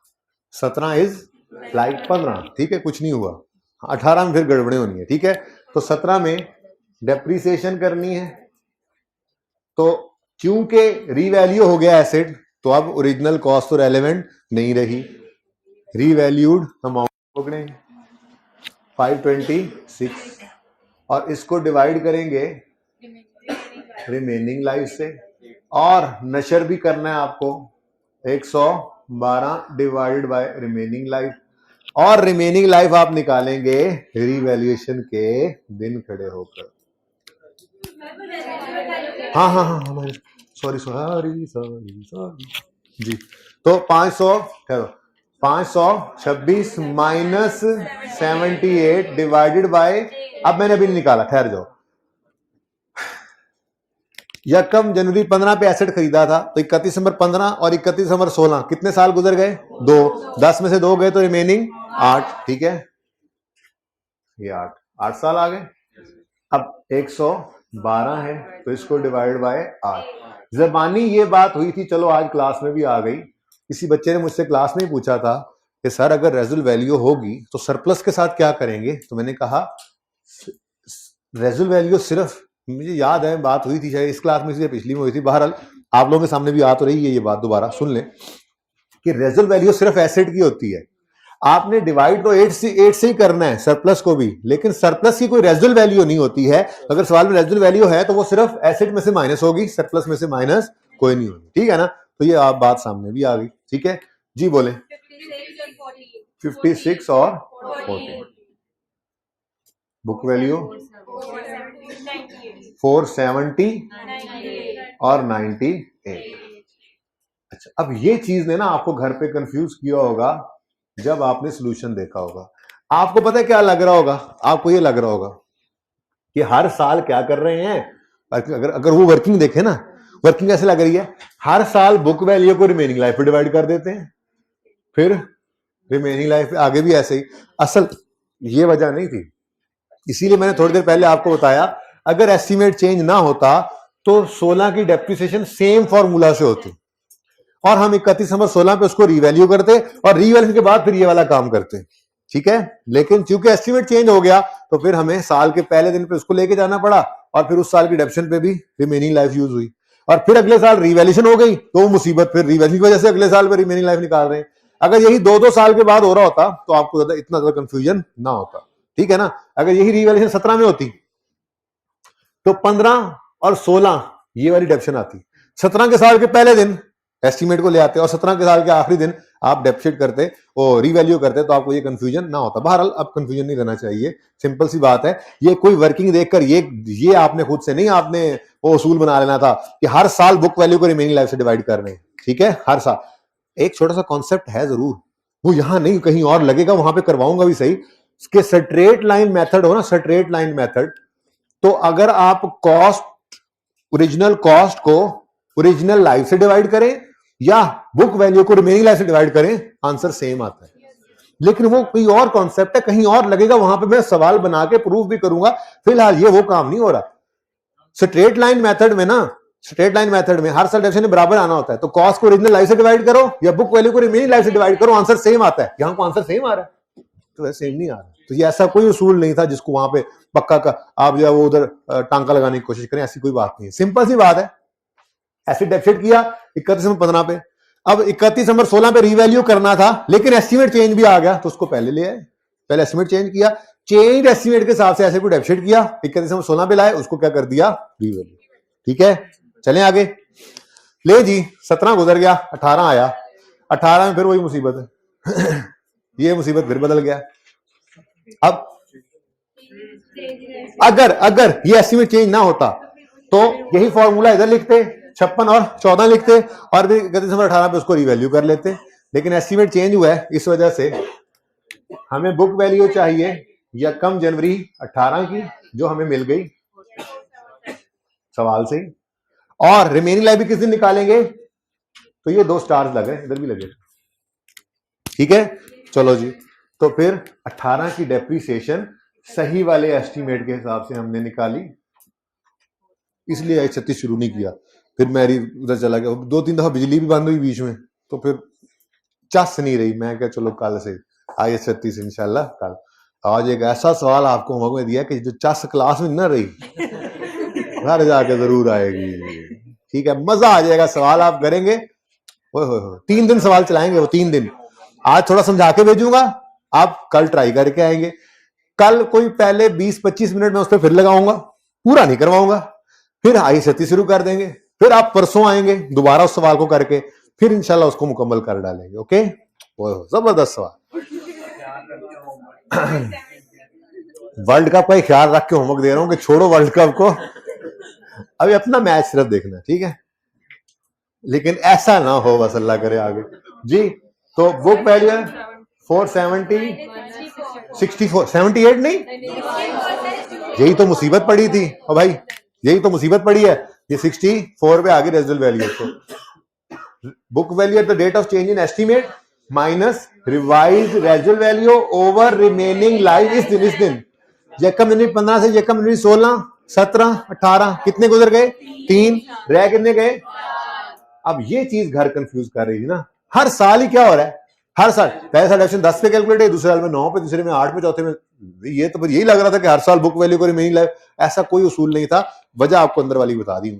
17 इज लाइक 15, ठीक है, कुछ नहीं हुआ। 18 में फिर गड़बड़े होनी है, ठीक है। तो 17 में डेप्रिसिएशन करनी है, तो क्योंकि रीवैल्यू हो गया एसेट, तो अब ओरिजिनल कॉस्ट तो रेलेवेंट नहीं रही, रीवैल्यूड अमाउंट पकड़ेंगे 526 और इसको डिवाइड करेंगे रिमेनिंग लाइफ से, और नशर भी करना है आपको 112 डिवाइडेड बाय रिमेनिंग लाइफ, और रिमेनिंग लाइफ आप निकालेंगे रीवैल्यूएशन के दिन खड़े होकर। हाँ सॉरी जी। तो 526 माइनस 78 डिवाइडेड बाय, अब मैंने अभी नहीं निकाला, ठहर जाओ, यकम जनवरी 15 पे एसेट खरीदा था, तो 31 दिसंबर 15 और 31 दिसंबर 16 कितने साल गुजर गए, 2, 10 में से 2 गए तो रिमेनिंग 8, ठीक है, ये 8 साल आ गए। अब 112 है तो इसको डिवाइड बाय 8। ज़बानी ये बात हुई थी, चलो आज क्लास में भी आ गई। किसी बच्चे ने मुझसे क्लास में ही पूछा था कि सर अगर रेजुअल वैल्यू होगी तो सरप्लस के साथ क्या करेंगे, तो मैंने कहा रेजुअल वैल्यू सिर्फ, मुझे याद है बात हुई थी शायद इस क्लास में, पिछली में हुई थी, बहरहाल आप लोगों के सामने भी आ तो रही है ये बात, दोबारा सुन लें कि रेजुअल वैल्यू सिर्फ एसेट की होती है। आपने डिवाइड तो 8 से ही करना है सरप्लस को भी, लेकिन सरप्लस की कोई रेजुअल वैल्यू नहीं होती है। अगर सवाल में रेजुअल वैल्यू है तो वो सिर्फ एसेट में से माइनस होगी, सरप्लस में से माइनस कोई नहीं होगी, ठीक है ना। तो ये आप बात सामने भी आ गई, ठीक है जी, बोले 56 और 40, बुक वैल्यू 470 और 98। अच्छा, अब ये चीज ने ना आपको घर पे कंफ्यूज किया होगा जब आपने सॉल्यूशन देखा होगा। आपको पता है क्या लग रहा होगा, आपको ये लग रहा होगा कि हर साल क्या कर रहे हैं, अगर वो वर्किंग देखे ना, वर्किंग कैसे लग रही है, हर साल बुक वैल्यू को रिमेनिंग लाइफ पे डिवाइड कर देते हैं, फिर रिमेनिंग लाइफ पे आगे भी ऐसे ही। असल ये वजह नहीं थी, इसीलिए मैंने थोड़ी देर पहले आपको बताया अगर एस्टीमेट चेंज ना होता तो 16 की डेप्रिसिएशन सेम फॉर्मूला से होती और हम 31 दिसंबर 16 पे उसको रीवैल्यू करते और रीवैल्यू के बाद फिर ये वाला काम करते, ठीक है। लेकिन चूंकि एस्टीमेट चेंज हो गया तो फिर हमें साल के पहले दिन पे उसको लेके जाना पड़ा और फिर उस साल की डेप्शन पे भी रिमेनिंग लाइफ यूज हुई, और फिर अगले साल रिवैल्यूएशन हो गई तो मुसीबत, फिर रिवैल्यूएशन की वजह से अगले साल पे रिमेनिंग लाइफ निकाल रहे हैं। अगर यही 2-2 साल के बाद हो रहा होता तो आपको ज्यादा इतना ज्यादा कंफ्यूजन ना होता, ठीक है ना। अगर यही रिवैल्यूएशन 17 में होती तो 15 और 16 ये वाली डेप्शन आती, 17 के साल के पहले दिन एस्टीमेट को ले आते और 17 के साल के आखिरी दिन आप डेप्शिट करते और रिवैल्यू करते तो आपको ये कंफ्यूजन ना होता। बहरहाल अब कंफ्यूजन नहीं रहना चाहिए, सिंपल सी बात है। ये कोई वर्किंग देखकर ये आपने खुद से नहीं, आपने वो उसूल बना लेना था कि हर साल बुक वैल्यू को रिमेनिंग लाइफ से डिवाइड कर रहे हैं, ठीक है, हर साल। एक छोटा सा कॉन्सेप्ट है जरूर, वो यहां नहीं कहीं और लगेगा, वहां पे करवाऊंगा भी सही। इसके स्ट्रेट लाइन मेथड हो ना, स्ट्रेट लाइन मेथड, तो अगर आप ओरिजिनल कॉस्ट को ओरिजिनल लाइफ से डिवाइड करें या बुक वैल्यू को रिमेनिंग लाइफ से डिवाइड करें, आंसर सेम आता है। लेकिन वो कोई और कॉन्सेप्ट है, कहीं और लगेगा, वहां पे मैं सवाल बना के प्रूफ भी करूंगा। फिलहाल ये वो काम नहीं हो रहा। स्ट्रेट लाइन मेथड में ना, स्ट्रेट लाइन मेथड में हर साल डेफिनेशन में बराबर आना होता है, तो कॉस्ट को ओरिजिनल लाइफ से डिवाइड करो या बुक वैल्यू को रिमेनिंग लाइफ से डिवाइड करो, आंसर सेम आता है। यहां को आंसर सेम आ रहा है, तो सेम नहीं आ रहा। तो ये ऐसा कोई उसूल नहीं था जिसको वहां पे पक्का का आप जो है वो उधर टांका लगाने की कोशिश करें, ऐसी कोई बात नहीं है। सिंपल सी बात है, ऐसे डेफिसिट किया 31 नंबर 15 पे, अब 31 नंबर 16 पे रीवैल्यू करना था, लेकिन एस्टीमेट चेंज भी आ गया तो उसको पहले ले आए, पहले एस्टीमेट चेंज किया, चेंज एस्टीमेट के हिसाब से ऐसे कोई डेफिसिट किया, 31 नंबर 16 पे लाए, उसको क्या कर दिया, रीवैल्यू। ठीक है, चलें आगे। ले जी, 17 गुजर गया, 18 आया, 18 में फिर वही मुसीबत है ये मुसीबत फिर बदल गया। अब अगर ये एस्टीमेट चेंज ना होता तो यही फॉर्मूला इधर लिखते, 56 और 14 लिखते, और फिर 31 नंबर 18 पे उसको रिवैल्यू कर लेते। लेकिन एस्टीमेट चेंज हुआ है, इस वजह से हमें बुक वैल्यू चाहिए यकम जनवरी 18 की, जो हमें मिल गई सवाल से, और रिमेनिंग लाइफ भी किस दिन निकालेंगे, तो ये 2 स्टार्स लगे, इधर भी लगे। ठीक है, चलो जी, तो फिर 18 की डेप्रीसिएशन सही वाले एस्टीमेट के हिसाब से हमने निकाली, इसलिए 36 शुरू नहीं किया। फिर मेरी उधर चला गया, 2-3 दफा बिजली भी बंद हुई बीच में, तो फिर चस नहीं रही। मैं क्या, चलो कल से आई 36 इंशाल्लाह कल। आज एक ऐसा सवाल आपको होमवर्क में दिया कि जो चस क्लास में न रही घर जाके जरूर आएगी। ठीक है, मजा आ जाएगा, सवाल आप करेंगे। 3 दिन सवाल चलाएंगे वो, 3 दिन। आज थोड़ा समझा के भेजूंगा, आप कल ट्राई करके आएंगे। कल कोई पहले 20-25 मिनट में उस पर फिर लगाऊंगा, पूरा नहीं करवाऊंगा, फिर आई 36 शुरू कर देंगे, फिर आप परसों आएंगे दोबारा उस सवाल को करके, फिर इंशाल्लाह उसको मुकम्मल कर डालेंगे। ओके, जबरदस्त सवाल। वर्ल्ड कप का ही ख्याल रख के होमवर्क दे रहा हूं कि छोड़ो वर्ल्ड कप को, अभी अपना मैच सिर्फ देखना, ठीक है। लेकिन ऐसा ना हो, बस अल्लाह करे आगे जी। तो बुक वैल्यू 470, 64, 78 नहीं, यही तो मुसीबत पड़ी थी और भाई, यही तो मुसीबत पड़ी है। ये 64 पे आ गई रेजिडुअल वैल्यू। तो book value at the date of change in estimate minus revise residual value over remaining life इस दिन यकम जनवरी 15 से यकम जनवरी 16, 17, 18 कितने गुजर गए, 3 रह कितने गए। अब ये चीज घर कंफ्यूज कर रही थी ना, हर साल ही क्या हो रहा है, हर साल पहले साल डेफिनेशन 10 पे कैलकुलेट है, दूसरे साल में 9 पे, तीसरे में 8 पे, चौथे में ये, तो फिर यही लग रहा था कि हर साल बुक वैल्यू को रिमेनिंग लाइफ, ऐसा कोई उसूल नहीं था। वजह आपको अंदर वाली बता दी,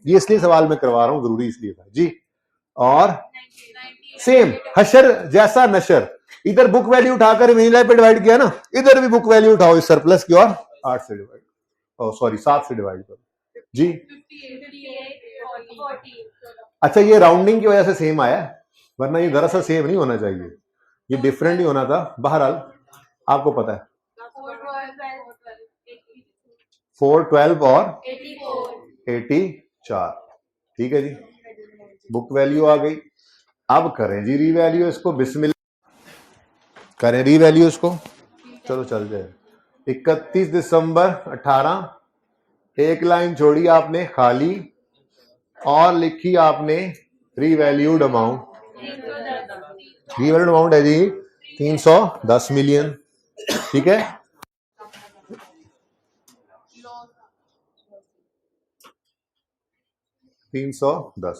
ये इसलिए सवाल मैं करवा रहा हूं, जरूरी इसलिए था जी। और सेम हशर जैसा नशर, इधर बुक वैल्यू उठाकर रिमेनिंग लाइफ पे डिवाइड किया ना, इधर भी बुक वैल्यू उठाओ इस सरप्लस की और 8 से डिवाइड, सॉरी 7 से डिवाइड करो जी। अच्छा, ये राउंडिंग की वजह से सेम आया, वरना ये दरअसल सेम नहीं होना चाहिए, ये डिफरेंट ही होना था। बहरहाल आपको पता है 4, 12 और 84। ठीक है जी, बुक वैल्यू आ गई। अब करें जी रीवैल्यू इसको, बिस्मिल्लाह करें रीवैल्यू इसको, चलो चल जाए। 31 दिसंबर 18, एक लाइन छोड़ी आपने खाली और लिखी आपने रीवैल्यूड अमाउंट। रीवैल्यूड अमाउंट है जी 310 मिलियन। ठीक है, $310।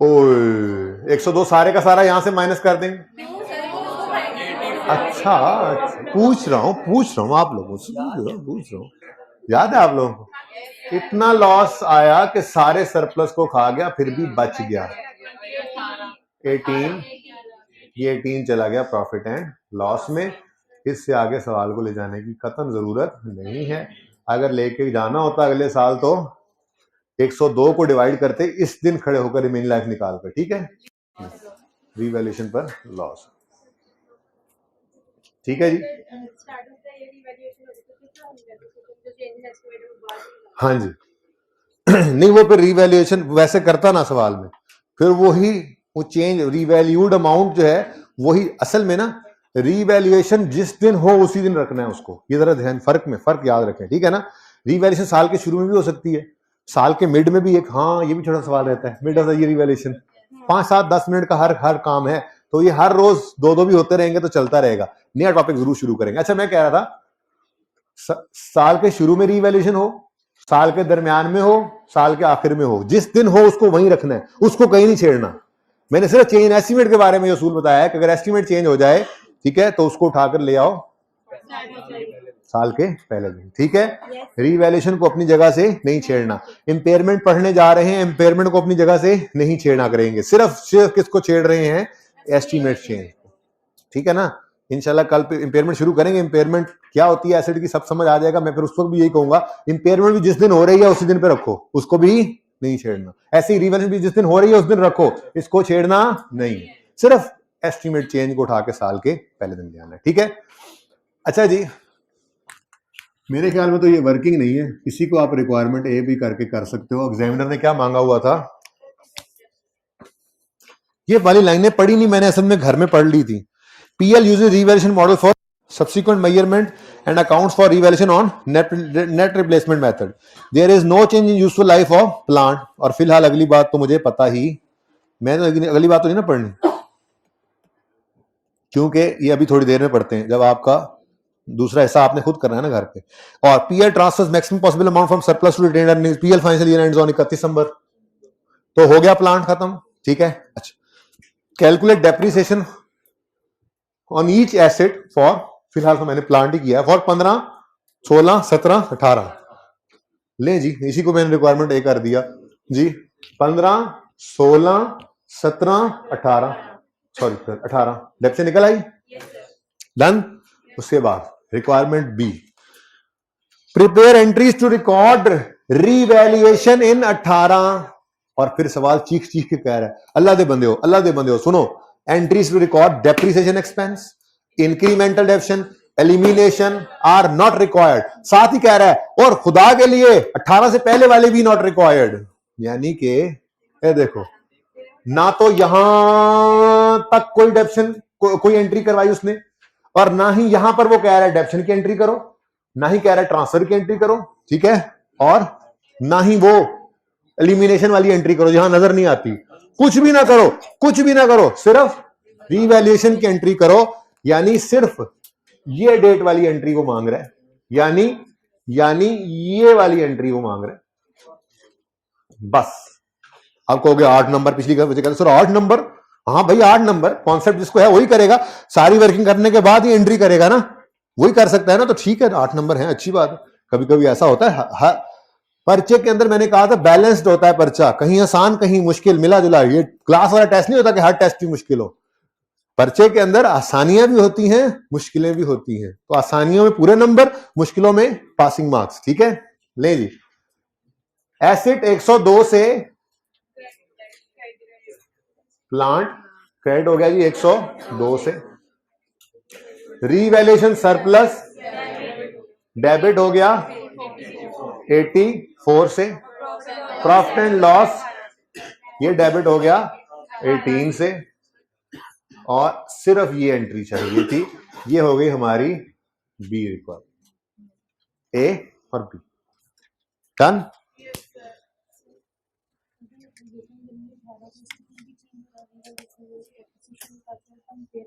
102 सारे का सारा यहां से माइनस कर देंगे, अच्छा, पूछ रहा हूँ आप लोगों से, पूछ रहा हूँ, याद है आप लोगों को इतना लॉस आया कि सारे सरप्लस को खा गया फिर भी बच गया 18, ये 18 चला गया प्रॉफिट एंड लॉस में। इससे आगे सवाल को ले जाने की कतई जरूरत नहीं है। अगर लेके जाना होता अगले साल तो 102 को डिवाइड करते इस दिन खड़े होकर रिमेनिंग लाइफ निकाल कर, ठीक है, रीवैल्यूएशन पर लॉस, ठीक है जी। हाँ जी नहीं वो फिर रीवैल्यूएशन वैसे करता ना सवाल में, फिर वही वो चेंज रीवैल्यूड अमाउंट जो है वही असल में ना, रीवैल्यूएशन जिस दिन हो उसी दिन रखना है उसको, ये जरा ध्यान फर्क याद रखें, ठीक है ना। रीवैल्यूएशन साल के शुरू में भी हो सकती है, साल के मिड में भी एक, हाँ ये भी छोटा सवाल रहता है, mid of the year revaluation 5, 7, 10 minute का हर काम है, तो ये हर रोज दो भी होते रहेंगे तो चलता रहेगा। नया टॉपिक जरूर शुरू करेंगे। अच्छा मैं कह रहा था साल के शुरू में रीवैल्यूएशन हो, साल के दरमियान में हो, साल के आखिर में हो, जिस दिन हो उसको वहीं रखना है, उसको कहीं नहीं छेड़ना। मैंने सिर्फ चेंज एस्टीमेट के बारे में असूल बताया है कि अगर एस्टीमेट चेंज हो जाए, ठीक है, तो उसको उठाकर ले आओ साल के पहले दिन, ठीक है। रीवैल्यूएशन को अपनी जगह से नहीं छेड़ना। इंपेयरमेंट पढ़ने जा रहे हैं, इंपेयरमेंट को अपनी जगह से नहीं छेड़ना करेंगे, सिर्फ किसको छेड़ रहे हैं, एस्टीमेट चेंज, ठीक है ना। इंशाल्लाह कल इंपेयरमेंट शुरू करेंगे, इंपेयरमेंट क्या होती है एसेट की सब समझ आ जाएगा। मैं फिर उस वक्त भी यही कहूंगा, इंपेयरमेंट भी जिस दिन हो रही है उसी दिन पे रखो, उसको भी नहीं छेड़ना। ऐसे ही रीवैल्यूएशन भी जिस दिन हो रही है उस दिन रखो, इसको छेड़ना नहीं, सिर्फ एस्टीमेट चेंज को उठा के साल के पहले दिन ले आना है, ठीक है। अच्छा जी, मेरे ख्याल में तो ये वर्किंग नहीं है, इसी को आप रिक्वायरमेंट ए भी करके कर सकते हो। एग्जामिनर ने क्या मांगा हुआ था, ये वाली लाइनें पढ़ी नहीं मैंने, असल में घर में पढ़ ली थी। PL uses revaluation model for subsequent measurement and accounts for revaluation on net replacement method. There is no change in useful life of plant. और फिलहाल अगली बात तो मुझे पता ही, मैंने अगली बात तो नहीं ना पढ़नी, क्योंकि ये अभी थोड़ी देर में पढ़ते हैं जब आपका दूसरा हिस्सा आपने खुद करना है ना घर पे। और PL transfers maximum possible amount from surplus to retained earnings. PL financial year ends on 31 दिसंबर, तो हो गया प्लांट खत्म, ठीक है। अच्छा, calculate depreciation on each asset for, फिलहाल तो मैंने प्लांट ही किया, फॉर 15, 16, 17, 18, ले जी, इसी को मैंने रिक्वायरमेंट ए कर दिया जी। 15, 16, 17, 18, सॉरी 18 डेप से निकल आई, डन। उसके बाद requirement B, prepare entries to record revaluation in 18। और फिर सवाल चीख के कह रहा है, अल्लाह दे बंदे हो सुनो, entries to record depreciation expense, incremental depreciation, elimination are not required. साथ ही कह रहा है और खुदा के लिए 18 से पहले वाले भी नॉट रिक्वायर्ड, यानी कि ये देखो, ना तो यहां तक कोई डेप्शन कोई एंट्री करवाई उसने, और ना ही यहां पर वो कह रहा है डेप्शन की एंट्री करो, ना ही कह रहा है ट्रांसफर की एंट्री करो, ठीक है, और ना ही वो एलिमिनेशन वाली एंट्री करो जहां नजर नहीं आती। कुछ भी ना करो, सिर्फ रीवैल्यूएशन की एंट्री करो, यानी सिर्फ ये डेट वाली एंट्री को मांग रहा है, यानी ये वाली एंट्री को मांग रहा है, बस। आप कहोगे 8 नंबर, पिछली कहते सर 8 नंबर, हाँ भाई 8 नंबर, कॉन्सेप्ट जिसको है वही करेगा, सारी वर्किंग करने के बाद ही एंट्री करेगा ना, वही कर सकता है ना, तो ठीक है 8 नंबर है, अच्छी बात है। कभी कभी ऐसा होता है, पर्चे के अंदर मैंने कहा था बैलेंस्ड होता है पर्चा, कहीं आसान कहीं मुश्किल, मिला जुला। ये क्लास वाला टेस्ट नहीं होता कि हर टेस्ट की मुश्किल हो, पर्चे के अंदर आसानियां भी होती हैं, मुश्किलें भी होती हैं, तो आसानियों में पूरे नंबर, मुश्किलों में पासिंग मार्क्स, ठीक है। ले जी, एसेट 102 से प्लांट क्रेडिट हो गया जी 102 से, रीवैल्यूएशन सरप्लस डेबिट हो गया 84 से, प्रॉफिट एंड लॉस ये डेबिट हो गया 18 से, और सिर्फ ये एंट्री चाहिए थी, ये हो गई हमारी बी रिक्वायरमेंट, ए और बी, डन।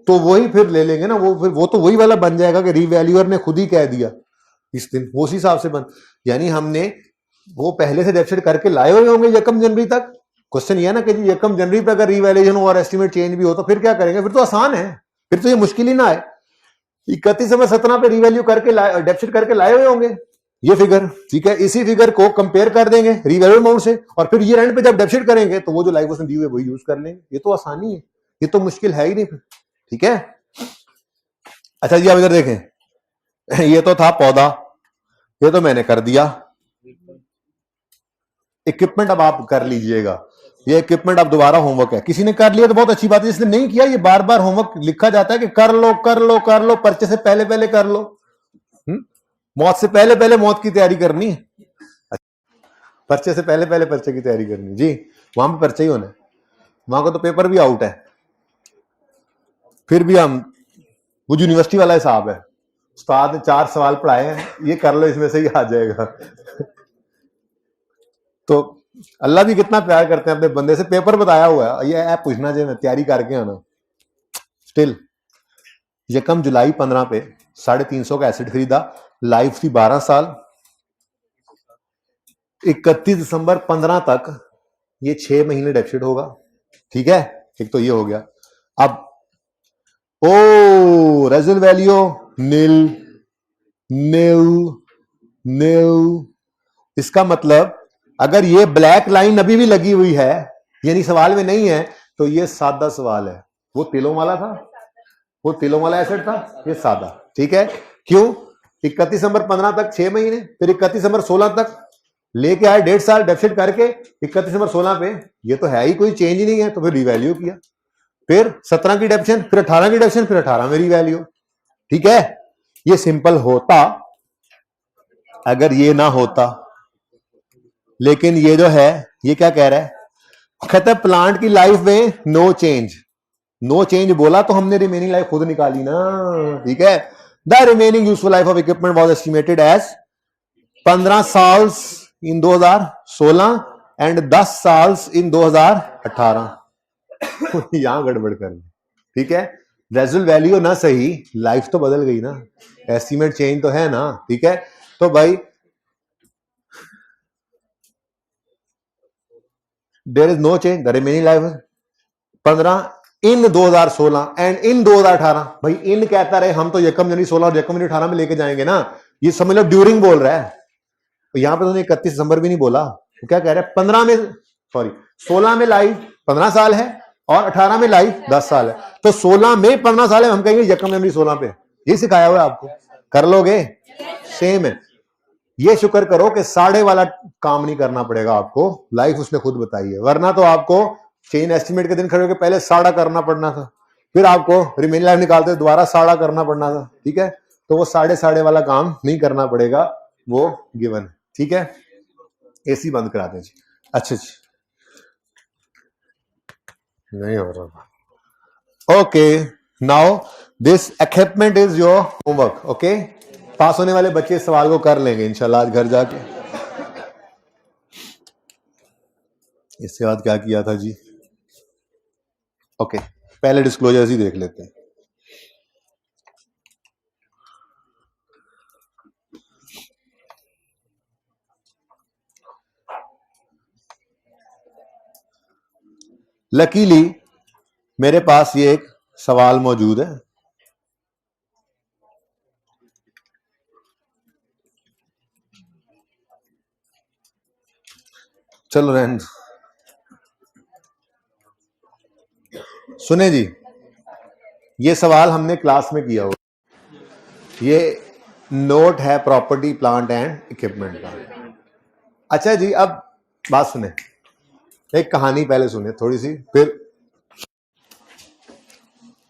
तो वही फिर ले लेंगे ना, वो तो वही वाला बन जाएगा कि रीवैल्यूअर ने खुद ही कह दिया इस दिन, वो उसी हिसाब से बन, यानी हमने वो पहले से डेप्सिट करके लाए हुए होंगे 1 जनवरी तक। क्वेश्चन ये है ना कि 1 जनवरी पर अगर रीवैल्यूएशन हो और एस्टीमेट चेंज भी हो तो फिर क्या करेंगे, फिर तो आसान है, फिर तो ये मुश्किल ही ना है। 31 में 17 पे रिवैल्यू करके डेप्सिट करके लाए हुए होंगे ये फिगर, ठीक है। इसी फिगर को कंपेयर कर देंगे रिवैल्यू अमाउंट से, और फिर ईयर एंड पे जब डेप्सिट करेंगे तो वो जो लाइफ उसने दी हुई है वही यूज कर लेंगे। ये तो आसानी है, ये तो मुश्किल है ही नहीं, ठीक है। अच्छा जी, आप इधर देखें, ये तो था पौधा, ये तो मैंने कर दिया। इक्विपमेंट अब आप कर लीजिएगा, ये इक्विपमेंट अब दोबारा होमवर्क है। किसी ने कर लिया तो बहुत अच्छी बात है, जिसने नहीं किया ये बार बार होमवर्क लिखा जाता है कि कर लो कर लो कर लो, पर्चे से पहले पहले कर लो। मौत से पहले पहले मौत की तैयारी करनी है, पर्चे से पहले पहले पर्चे की तैयारी करनी जी। वहां पे पर्चे ही होना है, वहां का तो पेपर भी आउट है, फिर भी हम वो यूनिवर्सिटी वाला हिसाब है, उस्ताद ने 4 सवाल पढ़ाए हैं, ये कर लो इसमें से ही आ जाएगा। तो अल्लाह भी कितना प्यार करते हैं अपने बंदे से, पेपर बताया हुआ है, ये ऐप पूछना चाहिए तैयारी करके आना। स्टिल यकम जुलाई 15 पे 350 का एसेट खरीदा, लाइफ थी 12 साल, 31 दिसंबर 15 तक ये 6 महीने डेप्सिट होगा, ठीक है। एक तो ये हो गया। अब ओ रेजल वैल्यू नील नील नील, इसका मतलब अगर ये ब्लैक लाइन अभी भी लगी हुई है, यानी सवाल में नहीं है, तो ये सादा सवाल है। वो तिलों वाला था, वो तिलों वाला एसेट था, ये सादा, ठीक है। क्यों? 31 दिसंबर 15 तक 6 महीने, फिर 31 दिसंबर 16 तक लेके आए 1.5 साल डेप्सिट करके, 31 दिसंबर 16 पे ये तो है ही कोई चेंज नहीं है, तो फिर रिवैल्यू किया, फिर 17 की डेप्शन, फिर 18 की डेप्शन, फिर 18 में रिवैल्यू, ठीक है। ये सिंपल होता अगर ये ना होता, लेकिन ये जो है ये क्या कह रहा है, कहता है प्लांट की लाइफ में नो चेंज। नो चेंज बोला तो हमने रिमेनिंग लाइफ खुद निकाली ना, ठीक है। The remaining useful life of equipment was estimated as 15 साल इन 2016 एंड 10 साल इन 2018। यहां गड़बड़ कर दी, ठीक है। रेजल वैल्यू ना सही, लाइफ तो बदल गई ना, एस्टिमेट चेंज तो है ना, ठीक है। तो भाई there is no change, the remaining life 15 in 2016 and in 2018। भाई इन कहता रहे, हम तो यकम जनवरी 16 और यकम जनवरी 18 में लेके जाएंगे ना, ये समझ लो ड्यूरिंग बोल रहा है। तो यहां पे तो 31 दिसंबर भी नहीं बोला, तो क्या कह रहा है, 15 में सॉरी 16 में लाइफ 15 साल है और 18 में लाइफ 10 साल है, तो 16 में 15 साल है, हम कहेंगे यकम जनवरी 16 पे। ये सिखाया हुआ है आपको, कर लोगे, सेम है। ये शुक्र करो कि साढ़े वाला काम नहीं करना पड़ेगा आपको, लाइफ उसने खुद बताई है, वरना तो आपको चेन एस्टिमेट के दिन खड़े होकर पहले साढ़ा करना पड़ना था, फिर आपको रिमेनिंग लाइफ निकालते दोबारा साढ़ा करना पड़ना था, ठीक है। तो वो साढ़े वाला काम नहीं करना पड़ेगा, वो गिवन है, ठीक है। एसी बंद करा दें जी। अच्छा जी, नहीं हो रहा। Okay, now this equipment is your homework, okay. Pass होने वाले बच्चे इस सवाल को कर लेंगे इंशाल्लाह आज घर जाके। इसके बाद क्या किया था जी, ओके, पहले डिस्क्लोजर्स ही देख लेते हैं। लकीली मेरे पास ये एक सवाल मौजूद है, चलो रहन सुने जी। ये सवाल हमने क्लास में किया हुआ, ये नोट है प्रॉपर्टी प्लांट एंड इक्विपमेंट का। अच्छा जी, अब बात सुने, एक कहानी पहले सुने थोड़ी सी, फिर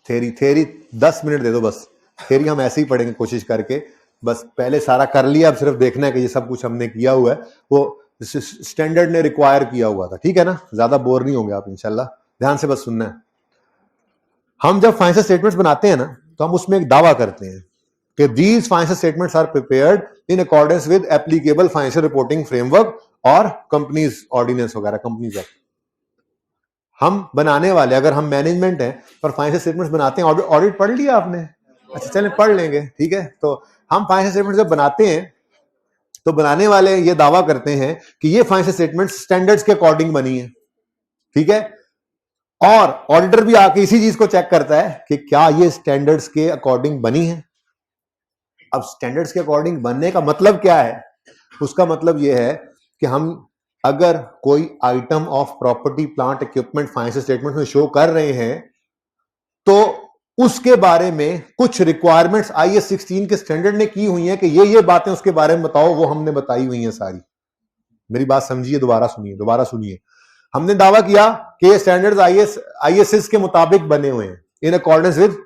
थेरी 10 मिनट दे दो बस, थेरी हम ऐसे ही पढ़ेंगे कोशिश करके, बस पहले सारा कर लिया, अब सिर्फ देखना है कि ये सब कुछ हमने किया हुआ है, वो स्टैंडर्ड ने रिक्वायर किया हुआ था, ठीक है ना। ज्यादा बोर नहीं होंगे आप इंशाल्लाह, ध्यान से बस सुनना है। हम जब फाइनेंशियल स्टेटमेंट्स बनाते हैं ना, तो हम उसमें एक दावा करते हैं कि these financial statements are prepared in accordance with applicable financial reporting framework और कंपनीज ऑर्डिनेंस वगैरह, कंपनीज एक्ट। हम बनाने वाले, अगर हम मैनेजमेंट हैं पर फाइनेंशियल स्टेटमेंट्स बनाते हैं, ऑडिट पढ़ लिया आपने, अच्छा चलें पढ़ लेंगे, ठीक है। तो हम फाइनेंशियल स्टेटमेंट्स जब बनाते हैं तो बनाने वाले ये दावा करते हैं कि ये फाइनेंशियल स्टेटमेंट्स स्टैंडर्ड्स के अकॉर्डिंग बनी है, ठीक है। और ऑडिटर भी आके इसी चीज को चेक करता है कि क्या ये स्टैंडर्ड्स के अकॉर्डिंग बनी है, अब स्टैंडर्ड्स के अकॉर्डिंग बनने का मतलब क्या है? उसका मतलब यह है कि हम अगर कोई item of property plant equipment financial statement में शो कर रहे हैं तो उसके बारे में कुछ रिक्वायरमेंट्स IAS 16 के स्टैंडर्ड ने की हुई हैं कि ये बातें उसके बारे में बताओ, वो हमने बताई हुई हैं सारी। मेरी बात समझिए, दोबारा सुनिए। हमने दावा किया कि ये स्टैंडर्ड्स ISS के मुताबिक बने हुए हैं, इन अकॉर्डेंस विद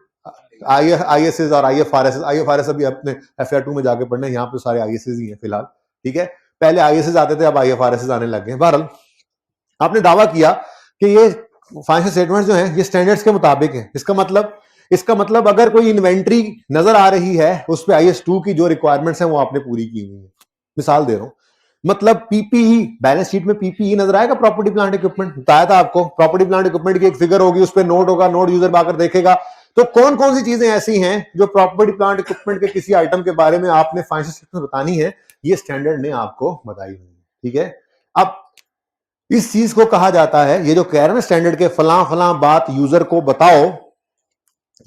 ISS और IFRS अभी अपने FR2 में जाके पढ़ने, यहाँ पे सारे ISS ही हैं फिलहाल, ठीक है। पहले ISS आते थे, अब IFRS आने लग गए। बहरहाल आपने दावा किया कि ये फाइनेंशियल स्टेटमेंट्स जो हैं ये स्टैंडर्ड्स के मुताबिक है। इसका मतलब अगर कोई इन्वेंट्री नजर आ रही है उस पे IS2 की जो रिक्वायरमेंट्स हैं वो आपने पूरी की हुई है। मिसाल दे रहा हूं, मतलब PPE, बैलेंस शीट में PPE नजर आएगा, प्रॉपर्टी प्लांट इक्विपमेंट। बताया था आपको, प्रॉपर्टी प्लांट इक्विपमेंट की एक फिगर होगी, उस पर नोट होगा, नोट यूजर आकर देखेगा। तो कौन कौन सी चीजें ऐसी हैं जो प्रॉपर्टी प्लांट इक्विपमेंट के किसी आइटम के बारे में आपने फाइनेंशियल स्टेटमेंट बतानी है, ये स्टैंडर्ड ने आपको बताई हुई है, ठीक है। अब इस चीज को कहा जाता है, ये जो कह रहे हैं ना स्टैंडर्ड के फलां फलां बात यूजर को बताओ,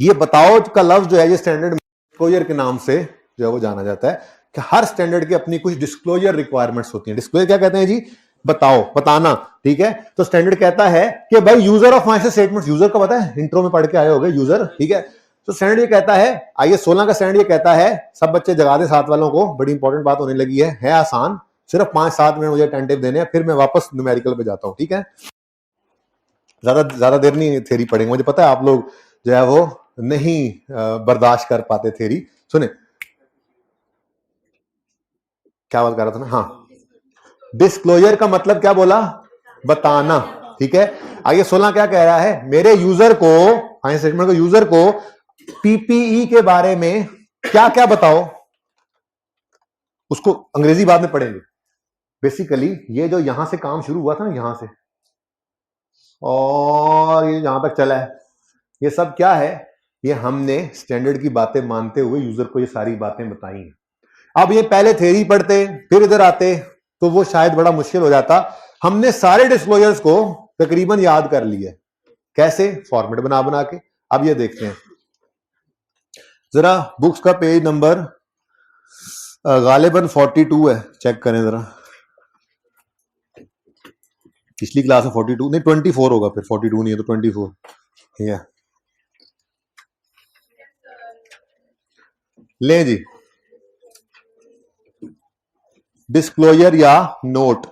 ये बताओ का लफ्ज जो है ये स्टैंडर्ड डिस्क्लोजर के नाम से जो है वो जाना जाता है कि हर स्टैंडर्ड की अपनी कुछ डिस्क्लोजर रिक्वायरमेंट्स होती हैं। डिस्क्लोजर क्या कहते हैं जी? बताओ, बताना, ठीक है। तो स्टैंडर्ड कहता है कि भाई user of financial statements, user का पता है, इंट्रो में पढ़ के आए होंगे यूजर, ठीक है। तो स्टैंडर्ड ये कहता है, IAS 16 का स्टैंडर्ड ये कहता है, सब बच्चे जगा दे साथ वालों को, बड़ी इंपॉर्टेंट बात होने लगी है आसान, सिर्फ 5-7 मिनट मुझे अटेंटिव देने हैं, फिर मैं वापस न्यूमेरिकल पे जाता हूं, ठीक है। ज्यादा देर नहीं थ्योरी पढ़ेंगे, मुझे पता है आप लोग जो है वो नहीं बर्दाश्त कर पाते थ्योरी। सुने क्या बात कर रहा था ना, हाँ, डिस्क्लोजर का मतलब क्या बोला? बताना, ठीक है। आइए 16 क्या कह रहा है, मेरे यूजर को, फाइनेंशियल स्टेटमेंट को, यूजर को PPE के बारे में क्या क्या बताओ। उसको अंग्रेजी बाद में पढ़ेंगे। बेसिकली ये जो यहां से काम शुरू हुआ था ना, यहां से और ये जहां तक चला है, ये सब क्या है? ये हमने स्टैंडर्ड की बातें मानते हुए यूजर को ये सारी बातें बताई हैं। अब ये पहले थ्योरी पढ़ते फिर इधर आते तो वो शायद बड़ा मुश्किल हो जाता। हमने सारे डिस्क्लोजर्स को तकरीबन याद कर लिए। कैसे? फॉर्मेट बना के। अब ये देखते हैं जरा, बुक्स का पेज नंबर गालिबन 42 है, चेक करें जरा। पिछली क्लास में 42 नहीं 24 होगा, फिर 42 नहीं है तो 24, ठीक है। ले जी, डिस्क्लोजर या नोट,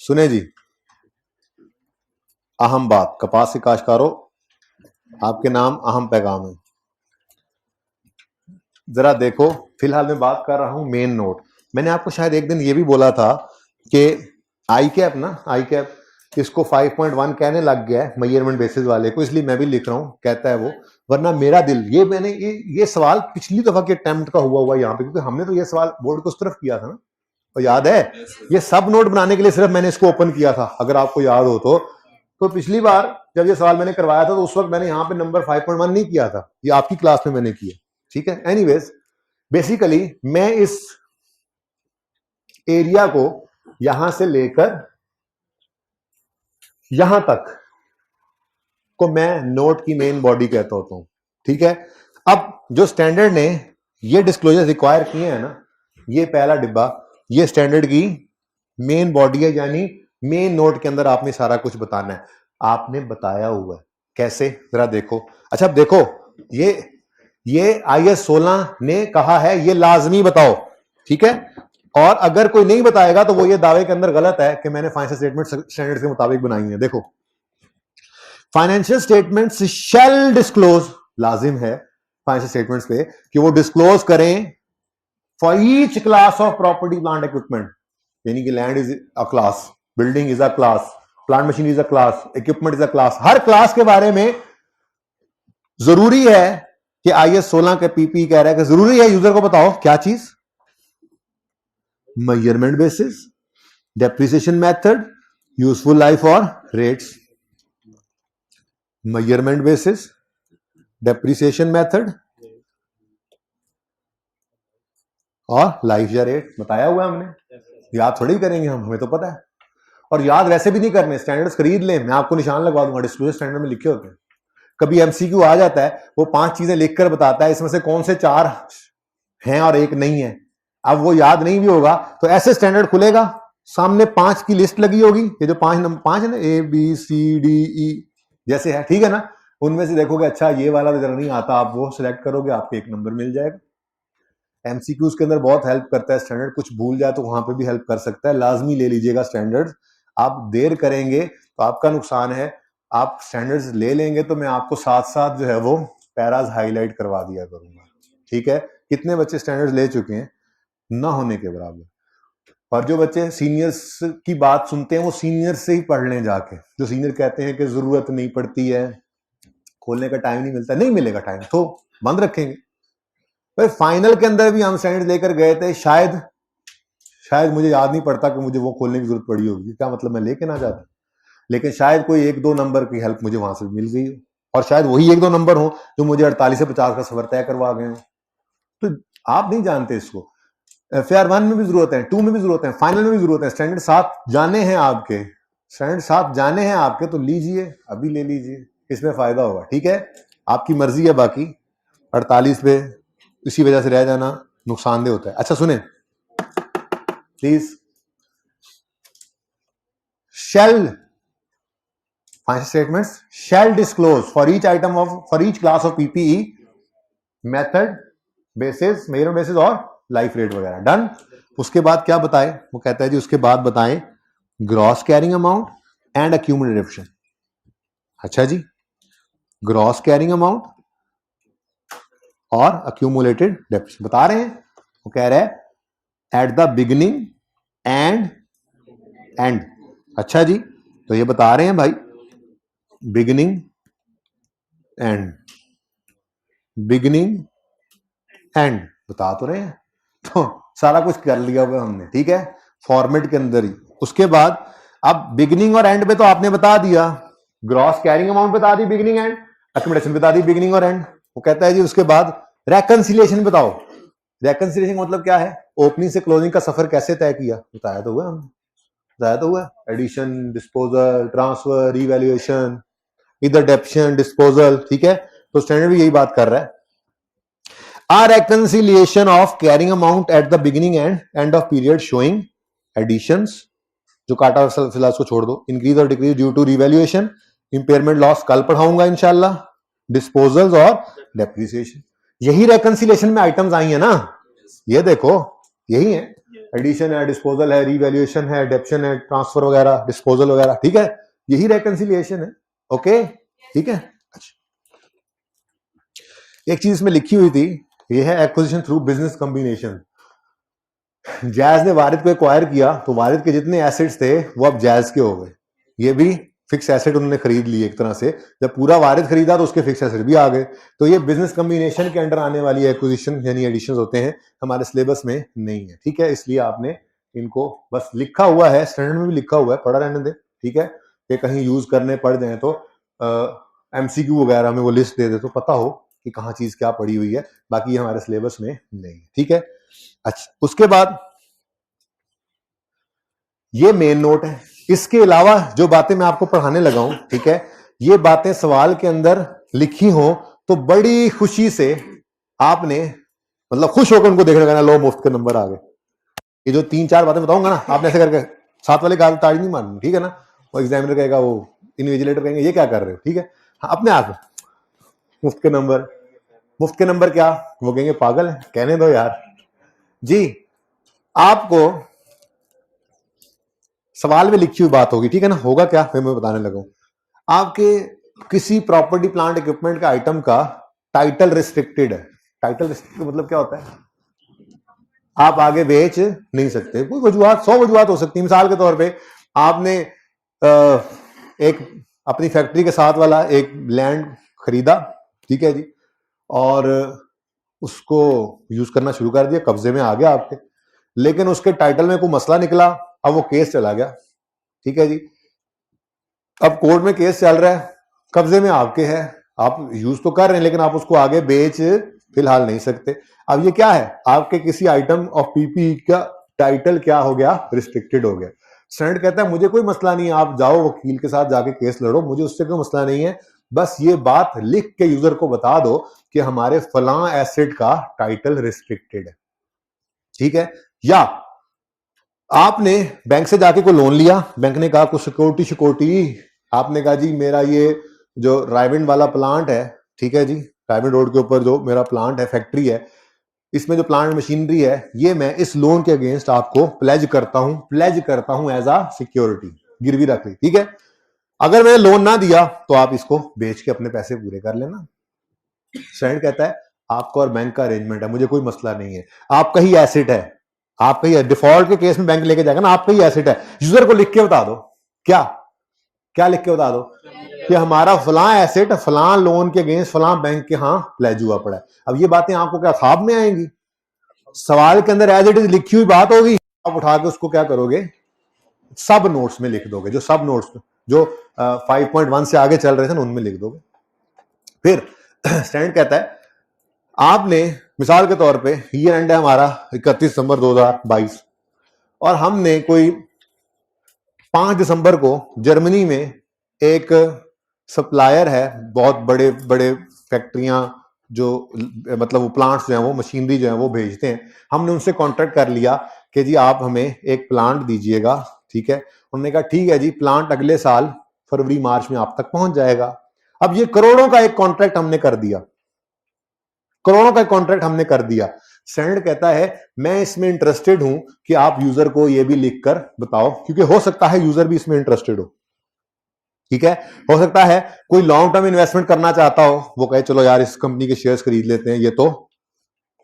सुने जी, अहम बात, कपास के काश्तकारों, आपके नाम अहम पैगाम है। जरा देखो, फिलहाल मैं बात कर रहा हूं मेन नोट। मैंने आपको शायद एक दिन ये भी बोला था कि आई कैप इसको 5.1 कहने लग गया है मेजरमेंट बेसिस वाले को, इसलिए मैं भी लिख रहा हूं, कहता है वो, वरना मेरा दिल, ये मैंने ये सवाल पिछली दफा के अटेम्प्ट का हुआ यहाँ पे, क्योंकि हमने तो ये सवाल बोर्ड को उस तरफ किया था ना, तो याद है, ये सब नोट बनाने के लिए सिर्फ मैंने इसको ओपन किया था, अगर आपको याद हो तो पिछली बार जब ये सवाल मैंने करवाया था तो उस वक्त मैंने यहाँ पे नंबर 5.1 नहीं किया था, ये आपकी क्लास में मैंने किया, ठीक है। एनीवेज, बेसिकली मैं इस एरिया को यहां से लेकर यहां तक को मैं नोट की मेन बॉडी कहता होता हूं, ठीक है। अब जो स्टैंडर्ड ने ये डिस्क्लोजर रिक्वायर किए हैं ना, ये पहला डिब्बा, ये स्टैंडर्ड की मेन बॉडी है, यानी मेन नोट के अंदर आपने सारा कुछ बताना है, आपने बताया हुआ है। कैसे? जरा देखो। अच्छा अब देखो, ये IAS 16 ने कहा है ये लाजमी बताओ, ठीक है। और अगर कोई नहीं बताएगा तो वो ये दावे के अंदर गलत है कि मैंने फाइनेंशियल स्टेटमेंट स्टैंडर्ड के मुताबिक बनाई है। देखो, फाइनेंशियल स्टेटमेंट्स शैल डिस्क्लोज, लाजिम है फाइनेंशियल स्टेटमेंट्स पे कि वो डिस्क्लोज करें for each class of property plant equipment, यानी कि land is a class, building is a class, plant machine is a class, equipment is a class, her class के बारे में जरूरी है कि IAS 16 के PPE कह रहा है कि जरूरी है यूजर को बताओ क्या चीज? Measurement basis, depreciation method, useful life और rates. Measurement basis, depreciation method और लाइफ या रेट बताया हुआ है हमने, याद थोड़ी करेंगे हम, हमें तो पता है। और याद वैसे भी नहीं करने, स्टैंडर्ड्स खरीद लें, मैं आपको निशान लगवा दूंगा, डिस्क्लोजर स्टैंडर्ड में लिखे होते हैं। कभी एमसीक्यू आ जाता है, वो 5 चीजें लिखकर बताता है, इसमें से कौन से 4 हैं और 1 नहीं है। अब वो याद नहीं भी होगा तो ऐसे स्टैंडर्ड खुलेगा, सामने 5 की लिस्ट लगी होगी, ये जो 5 है ना, ABCDE जैसे है, ठीक है ना, उनमें से देखोगे अच्छा ये वाला जरा नहीं आता, आप वो सिलेक्ट करोगे, आपको 1 नंबर मिल जाएगा। एमसीक्यूज के अंदर बहुत हेल्प करता है स्टैंडर्ड, कुछ भूल जाए तो वहां पे भी हेल्प कर सकता है, लाजमी ले लीजिएगा स्टैंडर्ड। आप देर करेंगे तो आपका नुकसान है, आप स्टैंडर्ड्स ले लेंगे तो मैं आपको साथ साथ जो है वो पैराज हाईलाइट करवा दिया करूंगा, ठीक है। कितने बच्चे स्टैंडर्ड्स ले चुके हैं, ना होने के बराबर। और जो बच्चे सीनियर्स की बात सुनते हैं वो सीनियर से ही पढ़ लें जाके, जो सीनियर कहते हैं कि जरूरत नहीं पड़ती है, खोलने का टाइम नहीं मिलता, नहीं मिलेगा टाइम तो बंद रखेंगे। भाई फाइनल के अंदर भी हम स्टैंडर्ड लेकर गए थे, शायद मुझे याद नहीं पड़ता कि मुझे वो खोलने की जरूरत पड़ी होगी, क्या मतलब मैं लेके ना जाता, लेकिन शायद कोई 1-2 नंबर की हेल्प मुझे वहां से मिल गई हो, और शायद वही 1-2 नंबर हो जो मुझे 48 से 50 का सफर तय करवा गए हो। तो आप नहीं जानते इसको, FAR 1 में भी जरूरत है, 2 में भी जरूरत है, फाइनल में भी जरूरत है, स्टैंडर्ड 7 जाने हैं आपके, स्टैंडर्ड 7 जाने हैं आपके, तो लीजिए, अभी ले लीजिए, इसमें फायदा होगा, ठीक है। आपकी मर्जी है, बाकी 48 पे इसी वजह से रह जाना नुकसानदेह होता है। अच्छा सुने please, shall financial statements shall disclose for each class of PPE method basis, measurement basis और लाइफ रेट वगैरह, डन। उसके बाद क्या बताए, वो कहता है जी उसके बाद बताएं gross carrying amount and accumulated depreciation. अच्छा जी, ग्रॉस कैरिंग अमाउंट और अक्यूमुलेटेड डेप्रिसिएशन बता रहे हैं, वो कह रहा है at the beginning and and. अच्छा जी, तो ये बता रहे हैं भाई बिगिनिंग एंड बता तो रहे हैं, तो सारा कुछ कर लिया हुआ हमने, ठीक है, फॉर्मेट के अंदर ही। उसके बाद अब बिगिनिंग और एंड पे तो आपने बता दिया, ग्रॉस कैरिंग अमाउंट बता दी, बिगिनिंग एंड, अकोमोडेशन बता दी, बिगिनिंग और एंड। वो कहता है जी उसके बाद रेकंसिलिएशन बताओ। रेकंसिलिएशन मतलब क्या है, ओपनिंग से क्लोजिंग का सफर कैसे तय किया, बताया तो हुआ हमने, बताया तो हुआ, एडिशन, डिस्पोजल, ट्रांसफर, रिवैल्यूएशन, इधर डेप्शन, डिस्पोजल, ठीक है। तो स्टैंडर्ड भी यही बात कर रहा है, a reconciliation of carrying amount at the beginning and end of period showing additions, जो काटा फिलहाल उसको छोड़ दो, इंक्रीज और decrease due to revaluation, impairment loss कल पढ़ाऊंगा इंशाल्लाह, डिस्पोजल्स और डेप्रिसिएशन। यही रेकंसिलिएशन में आइटम्स आई है ना, ये देखो यही है, एडिशन है, डिस्पोजल है, रिवैल्यूएशन है, डेप्शन है, ट्रांसफर वगैरह, डिस्पोजल वगैरह, ठीक है, यही रेकंसिलिएशन है। ओके, ठीक है। एक चीज इसमें लिखी हुई थी, ये है acquisition through business combination. Jazz ने वारिद को एक्वायर किया तो वारिद के जितने एसेट्स थे वो अब जैज के हो गए, ये भी फिक्स एसेट उन्होंने खरीद लिए एक तरह से, जब पूरा वारिद खरीदा तो उसके फिक्स एसेट भी आ गए। तो ये बिजनेस कॉम्बिनेशन के अंडर आने वाली एक्विजिशन यानी एडिशंस होते हैं, हमारे सिलेबस में नहीं है, ठीक है, इसलिए आपने इनको बस लिखा हुआ है, स्टैंडर्ड में भी लिखा हुआ है, पढ़ा रहने दे, ठीक है, कि कहीं यूज करने पड़ जाए तो एमसीक्यू वगैरह में वो लिस्ट दे दे तो पता हो कि कहाँ चीज क्या पड़ी हुई है, बाकी हमारे सिलेबस में नहीं, ठीक है। अच्छा, उसके बाद ये मेन नोट है, इसके अलावा जो बातें मैं आपको पढ़ाने लगा हूं, ठीक है, ये बातें सवाल के अंदर लिखी हो तो बड़ी खुशी से आपने मतलब खुश होकर उनको देखने का, लो मुफ्त के नंबर आ गए। ये जो 3-4 बातें बताऊंगा ना, आपने ऐसे करके साथ वाले गाल ताड़ी नहीं मारनी, ठीक है ना, वो एग्जामिनर कहेगा, वो इन्विजिलेटर कहेंगे ये क्या कर रहे हो, ठीक है, हाँ, अपने आप मुफ्त के नंबर क्या, वो कहेंगे पागल है, कहने दो यार जी। आपको सवाल में लिखी हुई बात होगी, ठीक है ना, होगा क्या फिर मैं बताने लगा, आपके किसी प्रॉपर्टी प्लांट इक्विपमेंट का आइटम का टाइटल रिस्ट्रिक्टेड है। टाइटल रिस्ट्रिक्टेड मतलब क्या होता है, आप आगे बेच नहीं सकते, कोई वजूहत, 100 वजूहत हो सकती है। मिसाल के तौर पे आपने एक अपनी फैक्ट्री के साथ वाला एक लैंड खरीदा, ठीक है जी, और उसको यूज करना शुरू कर दिया, कब्जे में आ गया आपके, लेकिन उसके टाइटल में कोई मसला निकला, अब वो केस चला गया, ठीक है जी, अब कोर्ट में केस चल रहा है, कब्जे में आपके है, आप यूज तो कर रहे हैं लेकिन आप उसको आगे बेच फिलहाल नहीं सकते। अब ये क्या है, आपके किसी आइटम ऑफ पीपी का टाइटल क्या हो गया, रिस्ट्रिक्टेड हो गया। स्टैंडर्ड कहता है मुझे कोई मसला नहीं है, आप जाओ वकील के साथ जाके केस लड़ो, मुझे उससे कोई मसला नहीं है, बस ये बात लिख के यूजर को बता दो कि हमारे फलां एसेट का टाइटल रिस्ट्रिक्टेड है, ठीक है। या आपने बैंक से जाके कोई लोन लिया, बैंक ने कहा कुछ सिक्योरिटी, आपने कहा जी मेरा ये जो रायविंड वाला प्लांट है, ठीक है जी, रायविंड रोड के ऊपर जो मेरा प्लांट है, फैक्ट्री है, इसमें जो प्लांट मशीनरी है, ये मैं इस लोन के अगेंस्ट आपको प्लेज करता हूं एज अ सिक्योरिटी, गिरवी रख ली, ठीक है। अगर मैंने लोन ना दिया तो आप इसको बेच के अपने पैसे पूरे कर लेना। स्टैंडर्ड कहता है आपका और बैंक का अरेंजमेंट है, मुझे कोई मसला नहीं है, आपका ही एसेट है, आपका ही डिफॉल्ट के केस में बैंक लेके जाएगा ना, आपका ही एसेट है। यूजर को लिख के बता दो, क्या क्या लिख के बता दो कि हमारा फलां एसेट फलां लोन के अगेंस्ट फलां बैंक के यहां प्लेज हुआ पड़ा है। अब ये बातें आपको क्या ख्वाब में आएंगी? सवाल के अंदर एज इट इज लिखी हुई बात होगी, आप उठा के उसको क्या करोगे, सब नोट्स में लिख दोगे, जो सब नोट्स जो 5.1 से आगे चल रहे थे ना उनमें लिख दोगे। फिर स्टैंडर्ड कहता है आपने मिसाल के तौर पे ईयर एंड है हमारा 31 दिसंबर 2022 और हमने कोई 5 दिसंबर को जर्मनी में एक सप्लायर है, बहुत बड़े बड़े फैक्ट्रियां जो मतलब वो प्लांट्स जो हैं वो मशीनरी जो है वो भेजते हैं, हमने उनसे कॉन्ट्रैक्ट कर लिया कि जी आप हमें एक प्लांट दीजिएगा, ठीक है। उन्होंने कहा ठीक है जी, प्लांट अगले साल फरवरी मार्च में आप तक पहुंच जाएगा। अब ये करोड़ों का एक कॉन्ट्रैक्ट हमने कर दिया, करोड़ों का कॉन्ट्रैक्ट हमने कर दिया। स्टैंडर्ड कहता है मैं इसमें इंटरेस्टेड हूं कि आप यूजर को ये भी लिखकर बताओ, क्योंकि हो सकता है यूजर भी इसमें इंटरेस्टेड हो, ठीक है। हो सकता है कोई लॉन्ग टर्म इन्वेस्टमेंट करना चाहता हो, वो कहे चलो यार इस कंपनी के शेयर्स खरीद लेते हैं, ये तो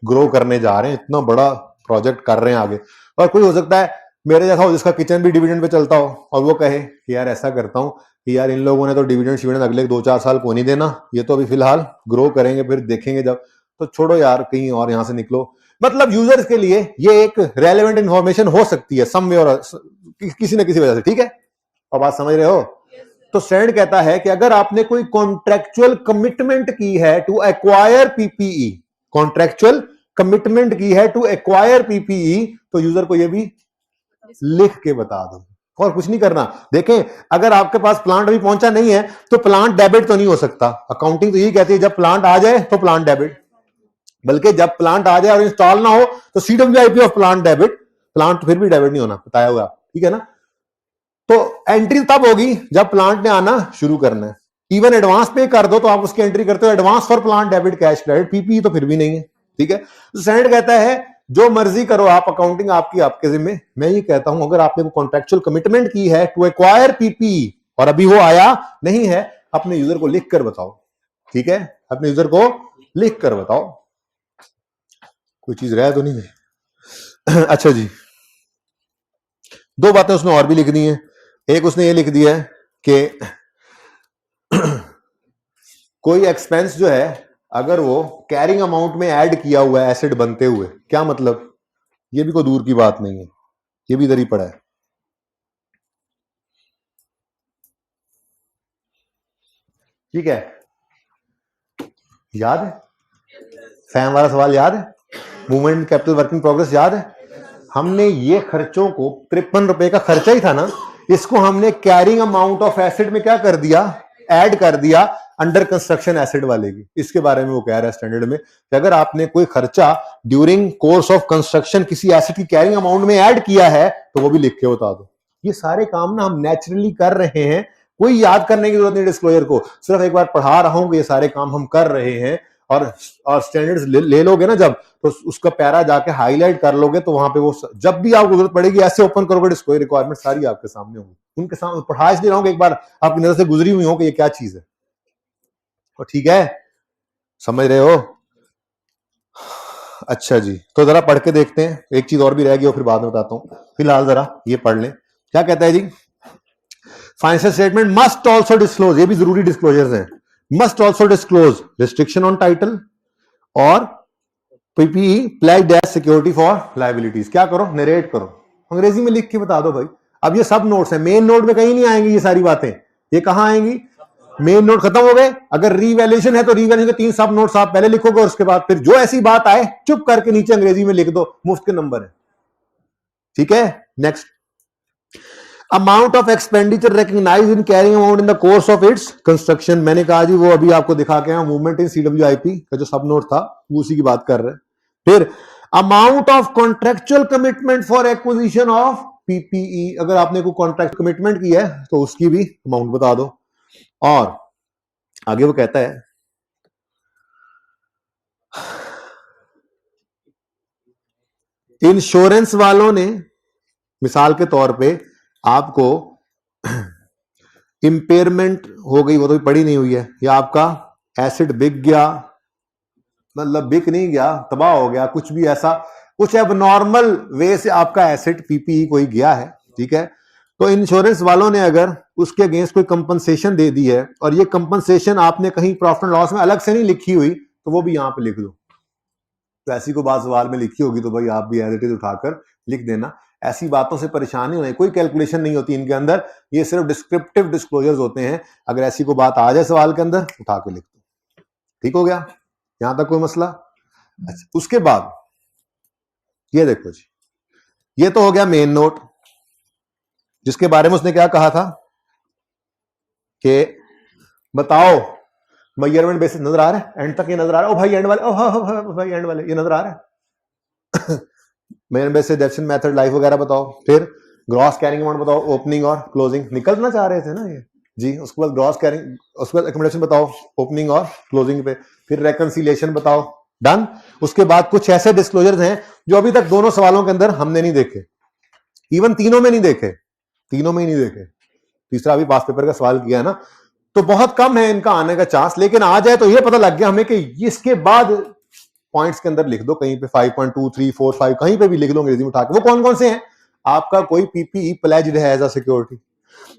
ग्रो करने जा रहे हैं, इतना बड़ा प्रोजेक्ट कर रहे हैं आगे। और कोई हो सकता है मेरे जैसा हो जिसका किचन भी डिविडेंड पे चलता हो और वो कहे कि यार ऐसा करता हूं कि यार इन लोगों ने तो डिविडेंड अगले 2-4 साल को नहीं देना, ये तो अभी फिलहाल ग्रो करेंगे फिर देखेंगे जब, तो छोड़ो यार कहीं और यहां से निकलो। मतलब यूजर्स के लिए ये एक रेलेवेंट इंफॉर्मेशन हो सकती है समवे और किसी न किसी वजह से, ठीक है। और बात समझ रहे हो? तो स्टैंडर्ड कहता है कि अगर आपने कोई कॉन्ट्रेक्चुअल कमिटमेंट की है to acquire PPE, contractual commitment की है टू एक्वायर पीपीई, तो यूजर को यह भी लिख के बता दो और कुछ नहीं करना। देखें अगर आपके पास प्लांट अभी पहुंचा नहीं है तो प्लांट डेबिट तो नहीं हो सकता, अकाउंटिंग तो यही कहती है जब प्लांट आ जाए तो प्लांट डेबिट, बल्कि जब प्लांट आ जाए और इंस्टॉल ना हो तो CWIP of plant debit, plant फिर भी डेबिट नहीं होना, बताया हुआ, ठीक है ना। तो एंट्री तब होगी जब प्लांट ने आना शुरू करना है। इवन एडवांस पे कर दो तो आप उसकी एंट्री करते हो advance for plant debit cash credit, PP तो फिर भी नहीं है, ठीक है। तो स्टैंडर्ड कहता है जो मर्जी करो आप, अकाउंटिंग आपकी, आपके जिम्मे। मैं ये कहता हूं अगर आपने कॉन्ट्रेक्चुअल कमिटमेंट की है टू एक्वायर पीपी और अभी वो आया नहीं है, अपने यूजर को लिख कर बताओ, ठीक है, अपने यूजर को लिख कर बताओ। कोई चीज रह तो नहीं है? अच्छा जी, दो बातें उसने और भी लिख दी हैं। एक उसने ये लिख दिया है कि कोई एक्सपेंस जो है अगर वो कैरिंग अमाउंट में ऐड किया हुआ है एसेट बनते हुए, क्या मतलब, ये भी कोई दूर की बात नहीं है, ये भी इधर ही पड़ा है, ठीक है। याद है फैम वाला सवाल, याद है मूवमेंट कैपिटल वर्किंग प्रोग्रेस, याद है हमने ये खर्चों को 53 रुपए का खर्चा ही था ना, इसको हमने कैरिंग अमाउंट ऑफ एसेट में क्या कर दिया, ऐड कर दिया अंडर कंस्ट्रक्शन एसेट वाले की। इसके बारे में वो कह रहा है स्टैंडर्ड में कि अगर आपने कोई खर्चा ड्यूरिंग कोर्स ऑफ कंस्ट्रक्शन किसी एसेट की कैरिंग अमाउंट में ऐड किया है तो वो भी लिख के बता दो। ये सारे काम ना हम नेचुरली कर रहे हैं, कोई याद करने की जरूरत नहीं डिस्क्लोजर को, सिर्फ एक बार पढ़ा रहा हूं कि ये सारे काम हम कर रहे हैं। और स्टैंडर्ड्स ले लोगे ना जब, तो उसका पैरा जाके हाईलाइट कर लोगे तो वहां पे वो जब भी आपको जरूरत पड़ेगी ऐसे ओपन करोगे डिस्क्लोजर रिक्वायरमेंट सारी आपके सामने होंगी, उनके सामने पढ़ा इसलिए रहा हूं कि एक बार आपकी नजर से गुजरी हुई हो कि ये क्या चीज है, तो ठीक है, समझ रहे हो? अच्छा जी, तो जरा पढ़ के देखते हैं, एक चीज और भी रह गई और फिर बाद में बताता हूं, फिलहाल जरा ये पढ़ लें। क्या कहता है जी, financial statement must also disclose, ये भी जरूरी डिस्क्लोजर्स हैं, must also disclose restriction on title और PPE pledged as security for liabilities. क्या करो, नरेट करो, अंग्रेजी में लिख के बता दो भाई। अब ये सब नोट्स है, मेन नोट में कहीं नहीं आएंगी ये सारी बातें, ये कहां आएंगी, मेन नोट खत्म हो गए। अगर रीवैल्यूएशन है तो रीवैल्यूएशन के 3 सब नोट्स आप पहले लिखोगे और उसके बाद फिर जो ऐसी बात आए चुप करके नीचे अंग्रेजी में लिख दो, मुफ्त के नंबर है, ठीक है। Next, amount of expenditure recognised in carrying amount in the course of its construction, मैंने कहा जी वो अभी आपको दिखा के मूवमेंट इन सीडब्ल्यूआईपी का जो सब नोट था वो उसी की बात कर रहे हैं। फिर amount of contractual commitment for acquisition of PPE, अगर आपने कोई कॉन्ट्रैक्ट कमिटमेंट की है तो उसकी भी अमाउंट बता दो। और आगे वो कहता है इंश्योरेंस वालों ने मिसाल के तौर पे आपको इंपेयरमेंट हो गई, वो तो पड़ी नहीं हुई है, या आपका एसिड बिक गया, मतलब बिक नहीं गया, तबाह हो गया, कुछ भी ऐसा कुछ एबनॉर्मल वे से आपका एसिड पीपीई कोई गया है, ठीक है, तो इंश्योरेंस वालों ने अगर उसके अगेंस्ट कोई कंपनसेशन दे दी है और ये कंपनसेशन आपने कहीं प्रॉफिट एंड लॉस में अलग से नहीं लिखी हुई तो वो भी यहां पे लिख दो। तो ऐसी को बात सवाल में लिखी होगी तो भाई आप भी एज इट इज उठाकर लिख देना। ऐसी बातों से परेशान नहीं होना, कोई कैलकुलेशन नहीं होती इनके अंदर, ये सिर्फ डिस्क्रिप्टिव डिस्क्लोजर्स होते हैं। अगर ऐसी को बात आ जाए सवाल के अंदर उठा के लिख दो। ठीक हो गया, यहां तक कोई मसला? अच्छा, उसके बाद ये देखो जी, ये तो हो गया मेन नोट, जिसके बारे में उसने क्या कहा था कि बताओ मेजरमेंट बेसिस नजर आ रहा है, एंड तक ये नजर आ रहा है, ओ भाई एंड वाले, ओ हाँ भाई एंड वाले, ये नजर आ रहा है। Measurement basis definition method life वगैरह बताओ, फिर ग्रॉस कैरिंग अमाउंट बताओ, ओपनिंग और क्लोजिंग निकलना चाह रहे थे ना ये जी, उसके बाद ग्रॉस कैरिंग, उसके बाद एकोमोडेशन बताओ ओपनिंग और क्लोजिंग पे, फिर रेकंसिलिएशन बताओ, डन। उसके बाद कुछ ऐसे डिस्क्लोजर्स हैं जो अभी तक दोनों सवालों के अंदर हमने नहीं देखे, इवन तीनों में नहीं देखे, तीनों में ही नहीं देखे, तीसरा अभी पास पेपर का सवाल किया है ना, तो बहुत कम है इनका आने का चांस, लेकिन आ जाए तो ये पता लग गया हमें कि इसके बाद पॉइंट्स के अंदर लिख दो कहीं पे 5.2, 3, 4, 5 कहीं पे भी लिख लो अंग्रेजी में उठा के। वो कौन कौन से हैं? आपका कोई पीपीई प्लेज्ड है एज अ सिक्योरिटी,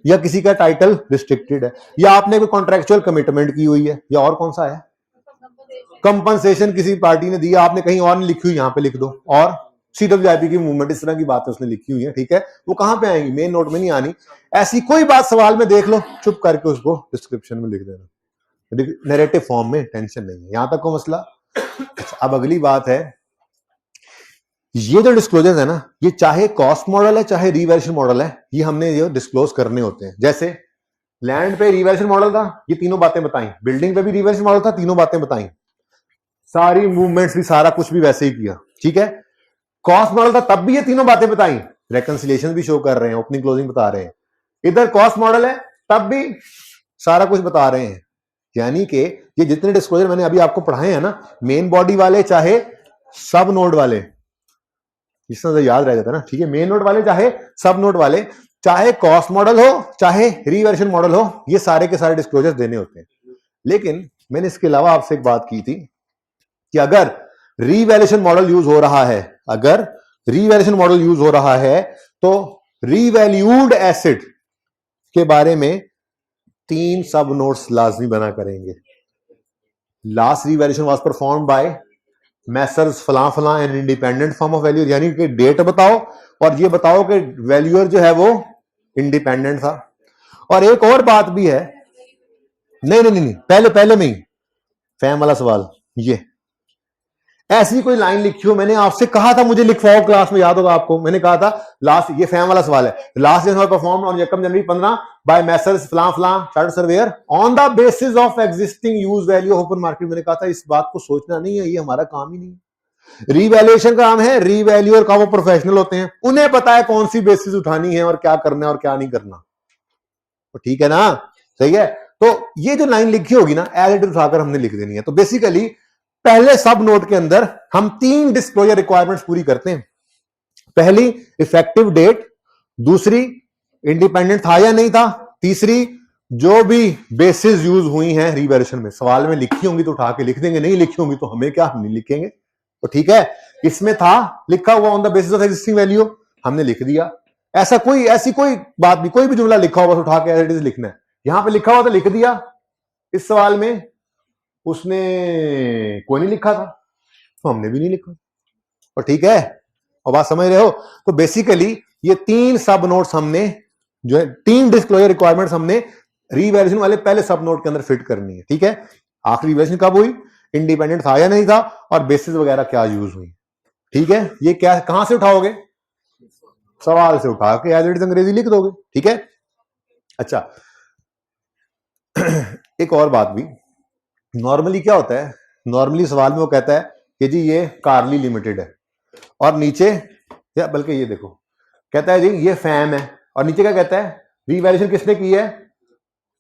या किसी का टाइटल रिस्ट्रिक्टेड है, या आपने कोई कॉन्ट्रेक्चुअल कमिटमेंट की हुई है, या और कौन सा है कंपनसेशन किसी पार्टी ने दिया, आपने कहीं और नहीं लिखी हुई, यहां पे लिख दो, और सीडब्ल्यूआईपी की मूवमेंट, इस तरह की बातें उसने लिखी हुई है, ठीक है, वो कहां पे आएंगी? मेन नोट में नहीं आनी। ऐसी कोई बात सवाल में देख लो, चुप करके उसको डिस्क्रिप्शन में लिख देना, नैरेटिव फॉर्म में, टेंशन नहीं है, यहां तक को मसला। अब अगली बात है, ये जो डिस्क्लोजर है ना, ये चाहे कॉस्ट मॉडल है चाहे रिवैल्यूएशन मॉडल है, ये हमने ये डिस्क्लोज करने होते हैं। जैसे लैंड पे रिवैल्यूएशन मॉडल था, ये तीनों बातें बताई, बिल्डिंग पे भी रिवैल्यूएशन मॉडल था, तीनों बातें बताई, सारी मूवमेंट्स भी सारा कुछ भी वैसे ही किया, ठीक है। कॉस्ट मॉडल था तब भी ये तीनों बातें बताई, रेकंसिलिएशन भी शो कर रहे हैं, ओपनिंग क्लोजिंग बता रहे हैं। इधर कॉस्ट मॉडल है तब भी सारा कुछ बता रहे हैं। यानी कि ये जितने डिस्क्लोजर मैंने अभी आपको पढ़ाए हैं ना, मेन बॉडी वाले चाहे सब नोड वाले, इस तरह से याद रह जाता है ना, ठीक है, मेन नोड वाले चाहे सब नोड वाले, चाहे कॉस्ट मॉडल हो चाहे रिवैल्यूएशन मॉडल हो, ये सारे के सारे डिस्क्लोजर देने होते हैं। लेकिन मैंने इसके अलावा आपसे एक बात की थी कि अगर रिवैल्यूएशन मॉडल यूज हो रहा है, अगर रिवैल्यूएशन मॉडल यूज हो रहा है तो रिवैल्यूड एसेट के बारे में 3 सब नोट्स लाजमी बना करेंगे। Last revaluation was performed by Messrs फलां फलां and independent form of value, यानी कि डेट बताओ और ये बताओ कि वैल्यूअर जो है वो इंडिपेंडेंट था। और एक और बात भी है, नहीं, पहले में ही फैम वाला सवाल, ये ऐसी कोई लाइन लिखी हो, मैंने आपसे कहा था मुझे लिखवाओ क्लास में, याद होगा आपको, मैंने कहा था लास्ट, ये फैम वाला सवाल है, लास्ट परफॉर्म ऑन यकम जनवरी 15 बाय मैसर्स फलां फलां chartered surveyor on the basis of existing use value open market. मैंने कहा था इस बात को सोचना नहीं है, ये हमारा काम ही नहीं है, रिवैल्यूएशन का काम है, रिवैल्यूअर का वो प्रोफेशनल होते हैं, उन्हें पता है कौन सी बेसिस उठानी है और क्या करना है और क्या नहीं करना, तो ठीक है ना, सही है। तो ये जो लाइन लिखी होगी ना, एज इट इज उठाकर हमने लिख देनी है। तो बेसिकली पहले सब नोट के अंदर हम 3 डिस्क्लोजर रिक्वायरमेंट्स पूरी करते हैं। पहली इफेक्टिव डेट, दूसरी इंडिपेंडेंट था या नहीं था, तीसरी जो भी बेसिस यूज हुई हैं रिवैल्यूएशन में, सवाल में लिखी होंगी तो उठा के लिख देंगे, नहीं लिखी होंगी तो हमें क्या, हम नहीं लिखेंगे, तो ठीक है। इसमें था लिखा हुआ on the basis of existing value, हमने लिख दिया। ऐसी कोई बात भी, कोई भी जुमला लिखा हुआ बस उठा के एज इट इज लिखना है, यहां पे लिखा हुआ तो लिख दिया, इस सवाल में उसने कोई नहीं लिखा था तो हमने भी नहीं लिखा, और ठीक है, और बात समझ रहे हो। तो बेसिकली ये 3 सब नोट्स हमने जो है, 3 डिस्क्लोजर रिक्वायरमेंट्स हमने रिवैल्यूएशन वाले पहले सब नोट के अंदर फिट करनी है, ठीक है। आखिरी रिवैल्यूएशन कब हुई, इंडिपेंडेंट था या नहीं था, और बेसिस वगैरह क्या यूज हुई, ठीक है। ये क्या, कहां से उठाओगे, सवाल से उठा के एज इट इज अंग्रेजी लिख दोगे, ठीक है। अच्छा एक और बात भी, नॉर्मली क्या होता है, नॉर्मली सवाल में वो कहता है कि जी ये कार्ली लिमिटेड है, और नीचे या बल्कि ये देखो कहता है जी ये फैम है, और नीचे क्या कहता है, रीवैल्यूएशन किसने की है,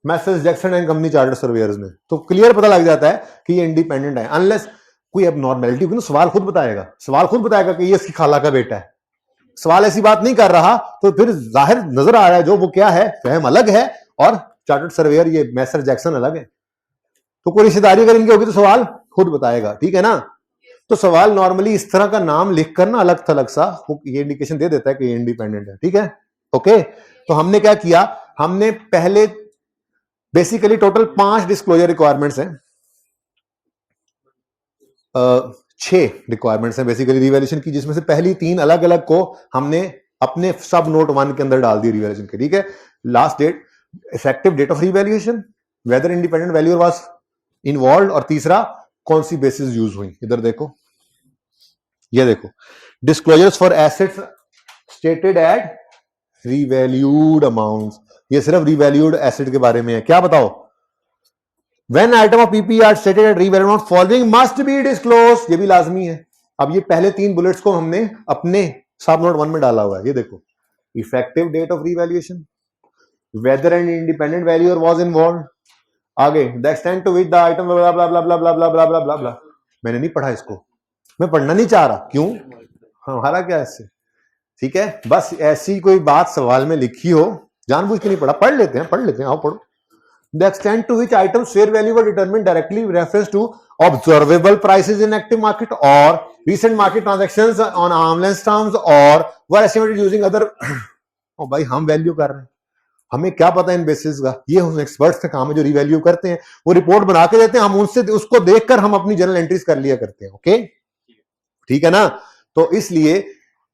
message Jackson and Company chartered surveyor's ने। तो क्लियर पता लग जाता है कि ये इंडिपेंडेंट है, अनलेस कोई एबनॉर्मैलिटी होगी ना, सवाल खुद बताएगा, सवाल खुद बताएगा कि ये इसकी खाला का बेटा है। सवाल ऐसी बात नहीं कर रहा तो फिर जाहिर नजर आ रहा है जो वो क्या है, फैम अलग है और चार्टर्ड सर्वेयर ये मैसेज जैक्सन अलग है। तो कोई रिश्तेदारी अगर इनकी होगी तो सवाल खुद बताएगा, ठीक है ना। तो सवाल नॉर्मली इस तरह का नाम लिखकर ना अलग थलग सा ये इंडिकेशन दे देता है कि ये इंडिपेंडेंट है, ठीक है। ओके, तो हमने क्या किया, हमने पहले बेसिकली टोटल 5 डिस्क्लोजर रिक्वायरमेंट्स हैं, 6 रिक्वायरमेंट्स हैं बेसिकली रिवैल्यूएशन की, जिसमें से पहली 3 अलग अलग को हमने अपने सब नोट 1 के अंदर डाल दी रिवैल्यूएशन के, ठीक है। Last date, effective date of revaluation, whether independent valuer was involve, और तीसरा कौन सी बेसिस यूज हुई। इधर देखो, ये देखो, disclosures for assets stated at revalued amounts, ये सिर्फ रिवैल्यूड एसेट के बारे में है। क्या बताओ, When item of PP are stated at revalue amount, following must be disclosed, ये भी लाजमी है। अब ये पहले 3 बुलेट्स को हमने अपने सब नोट 1 में डाला हुआ है, ये देखो, effective date of revaluation, whether and independent valuer was involved, आगे the extent to which the item blah blah blah blah blah blah blah blah blah blah. मैंने नहीं पढ़ा इसको, मैं पढ़ना नहीं चाह रहा, क्यों, हमारा क्या इससे, ठीक है। बस ऐसी कोई बात सवाल में लिखी हो, जानबूझ के नहीं पढ़ा, पढ़ लेते हैं, आओ पढ़ो। The extent to which items fair value were determined directly with reference to observable prices in active market or recent market transactions on arm's length terms or were estimated using other ओ भाई हम value कर रहे हैं, हमें क्या पता इन basis का, ये हम एक्सपर्ट्स का काम है जो रिवैल्यू करते हैं, वो रिपोर्ट बना के देते हैं, हम उनसे उसको देखकर हम अपनी जनरल एंट्रीज कर लिया करते हैं। ओके, ठीक है ना। तो इसलिए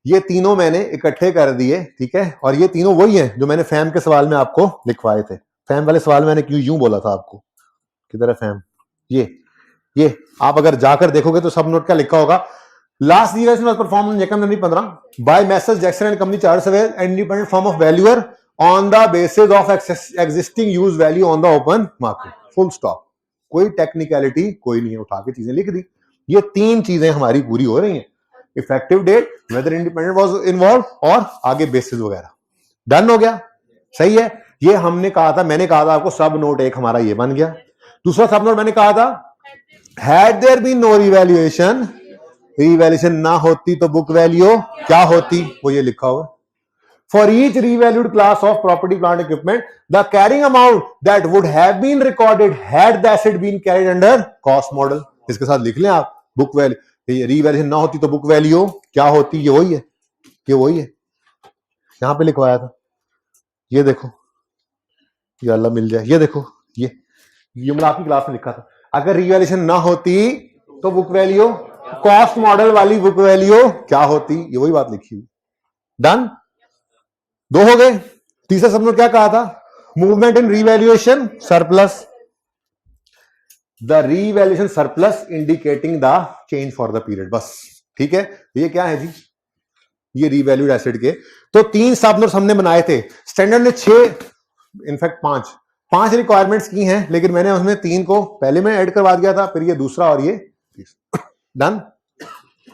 ये तीनों मैंने इकट्ठे कर दिए, ठीक है, और ये तीनों वही हैं जो मैंने फैम के सवाल में आपको लिखवाए थे। फैम वाले सवाल मैंने क्यों यूं बोला था आपको, किधर है फैम, ये आप अगर जाकर देखोगे तो सब नोट क्या लिखा होगा, last revaluation was performed on January 15 by Messrs Jackson and Company chartered surveyor and independent firm of valuer on the basis of existing use value on the open market, full stop. कोई technicality कोई नहीं है, उठा के चीजें लिख दी। ये 3 चीजें हमारी पूरी हो रही हैं, effective date, whether independent was involve, और आगे बेसिस वगैरह। डन हो गया, सही है। ये हमने कहा था, मैंने कहा था आपको सब नोट 1 हमारा ये बन गया। दूसरा सब नोट मैंने कहा था, had there been no revaluation, revaluation ना होती तो बुक वैल्यू क्या होती, वो ये लिखा हुआ। For each revalued class of property plant equipment the carrying amount that would have been recorded had the asset been carried under cost model, इसके साथ लिख लें आप, बुक वैल्यू, रिवैल्यूएशन ना होती तो बुक वैल्यू क्या होती, ये वही है, ये वही है, यहां पे लिखवाया था। ये देखो, ये अल्लाह मिल जाए, ये देखो, ये मतलब आपकी क्लास में लिखा था, अगर रिवैल्यूएशन ना होती तो बुक वैल्यू, कॉस्ट मॉडल वाली बुक वैल्यू क्या होती, ये वही बात लिखी हुई। डन, 2 हो गए। तीसरा सब क्या कहा था, movement in revaluation surplus, the revaluation surplus indicating the change for the period, बस, ठीक है। ये क्या है जी, ये रिवैल्यूड एसेट के तो 3 सब नोट्स हमने बनाए थे। स्टैंडर्ड ने 6, इनफैक्ट 5 रिक्वायरमेंट्स की हैं, लेकिन मैंने उसमें 3 को पहले में ऐड करवा दिया था, फिर ये दूसरा और ये डन,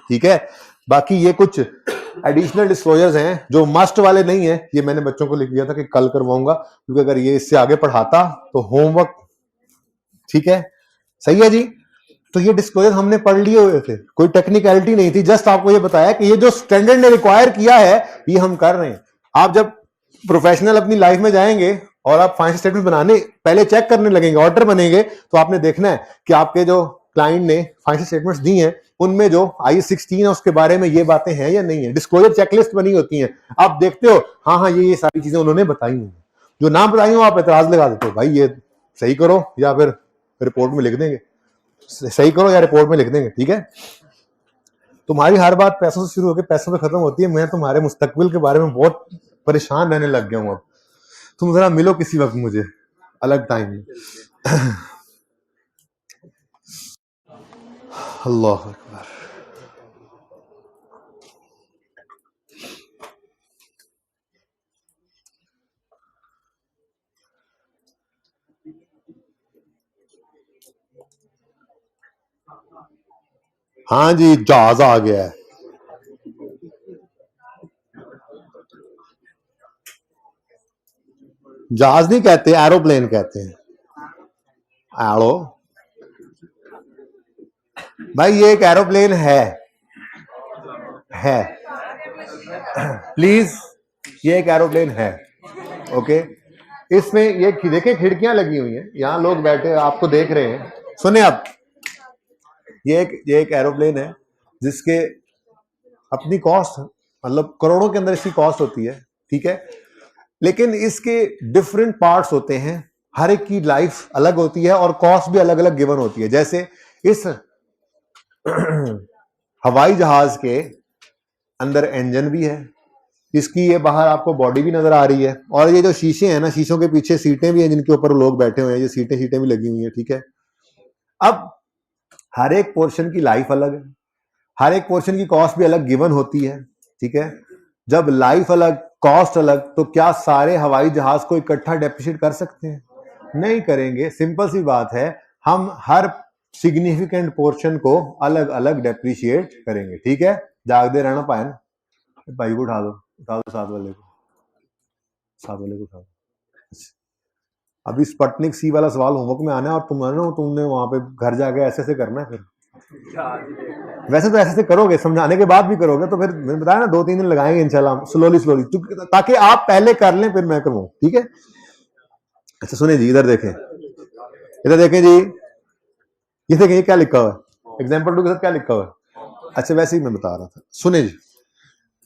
ठीक है। बाकी ये कुछ एडिशनल डिस्क्लोजर्स हैं जो मस्ट वाले नहीं है, ये मैंने बच्चों को लिख दिया था कि कल करवाऊंगा, क्योंकि अगर ये इससे आगे पढ़ाता तो होमवर्क, ठीक है, सही है जी। तो ये डिस्क्लोजर हमने पढ़ लिए हुए थे, कोई टेक्निकलिटी नहीं थी, जस्ट आपको ये बताया कि ये जो स्टैंडर्ड ने रिक्वायर किया है ये हम कर रहे हैं। आप जब प्रोफेशनल अपनी लाइफ में जाएंगे और आप फाइनेंशियल स्टेटमेंट बनाने पहले चेक करने लगेंगे, ऑर्डर बनेंगे, तो आपने देखना है कि आपके जो क्लाइंट ने फाइनेंशियल स्टेटमेंट्स दी हैं उनमें जो IAS 16 है उसके बारे में ये बातें हैं या नहीं है, डिस्क्लोजर चेकलिस्ट बनी होती हैं, आप देखते हो हाँ हाँ ये सारी चीजें उन्होंने बताई हुई, जो ना बताई हो आप एतराज लगा देते हो, भाई ये सही करो या फिर रिपोर्ट में लिख देंगे, सही करो या रिपोर्ट में लिख देंगे, ठीक है। तुम्हारी हर बात पैसों से शुरू होकर पैसों पे खत्म होती है, मैं तुम्हारे मुस्तकबिल के बारे में बहुत परेशान रहने लग गया हूं। अब तुम जरा मिलो किसी वक्त मुझे अलग टाइम में। अल्लाह अकबर। हाँ जी, जहाज आ गया है। जहाज नहीं कहते, एरोप्लेन कहते हैं। एरो भाई, ये एक एरोप्लेन है प्लीज, ये एक एरोप्लेन है। ओके, इसमें ये देखिए खिड़कियां लगी हुई हैं, यहां लोग बैठे आपको देख रहे हैं। सुने आप, ये एक एरोप्लेन है जिसके अपनी कॉस्ट मतलब करोड़ों के अंदर इसकी कॉस्ट होती है, ठीक है। लेकिन इसके डिफरेंट पार्ट्स होते हैं, हर एक की लाइफ अलग होती है और कॉस्ट भी अलग अलग गिवन होती है। जैसे इस हवाई जहाज के अंदर इंजन भी है, इसकी ये बाहर आपको बॉडी भी नजर आ रही है, और ये जो शीशे हैं ना, शीशों के पीछे सीटें भी हैं जिनके ऊपर लोग बैठे हुए हैं, ये सीटें भी लगी हुई हैं, ठीक है। अब हर एक पोर्शन की लाइफ अलग है, हर एक पोर्शन की कॉस्ट भी अलग गिवन होती है, ठीक है। जब लाइफ अलग, कॉस्ट अलग, तो क्या सारे हवाई जहाज को इकट्ठा डेप्रिशिएट कर सकते हैं? नहीं करेंगे। सिंपल सी बात है, हम हर सिग्निफिकेंट पोर्शन को अलग अलग डेप्रिशिएट करेंगे, ठीक है। जागते रहना पाए ना, भाई को उठा दो साथ वाले को, उठा दो। अभी स्पटनिक सी वाला सवाल होमवर्क में आना है, और तुमने वहां पे घर जाके ऐसे करना है। फिर वैसे तो ऐसे करोगे, समझाने के बाद भी करोगे, तो फिर मैंने बताया ना 2-3 दिन लगाएंगे इंशाल्लाह, स्लोली ताकि आप पहले कर लें फिर मैं करूँ, ठीक है। अच्छा सुने जी, इधर देखें जी, ये देखें, ये क्या लिखा हुआ है, एग्जाम्पल 2 के साथ क्या लिखा हुआ है। अच्छा वैसे ही मैं बता रहा था, सुने जी।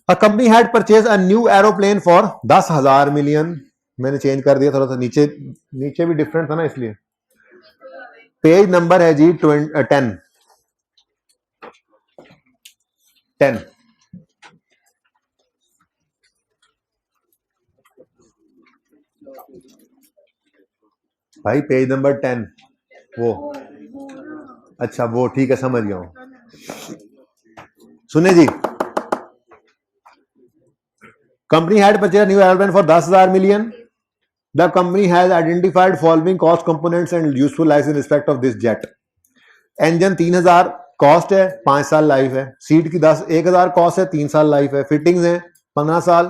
A company had purchased a new aeroplane for 10,000 million। मैंने चेंज कर दिया थोड़ा सा, नीचे भी डिफरेंट था ना, इसलिए। पेज नंबर है जी 10। भाई पेज नंबर 10 वो, अच्छा वो ठीक है, समझ गया हूं। सुने जी, company had purchase new airplane for 10,000 million। The company has identified following cost components and useful lives in respect of this jet। Engine 3,000 cost है, 5 साल लाइफ है। सीट की 1,000 कॉस्ट है, 3 साल लाइफ है। फिटिंग्स है 15 साल,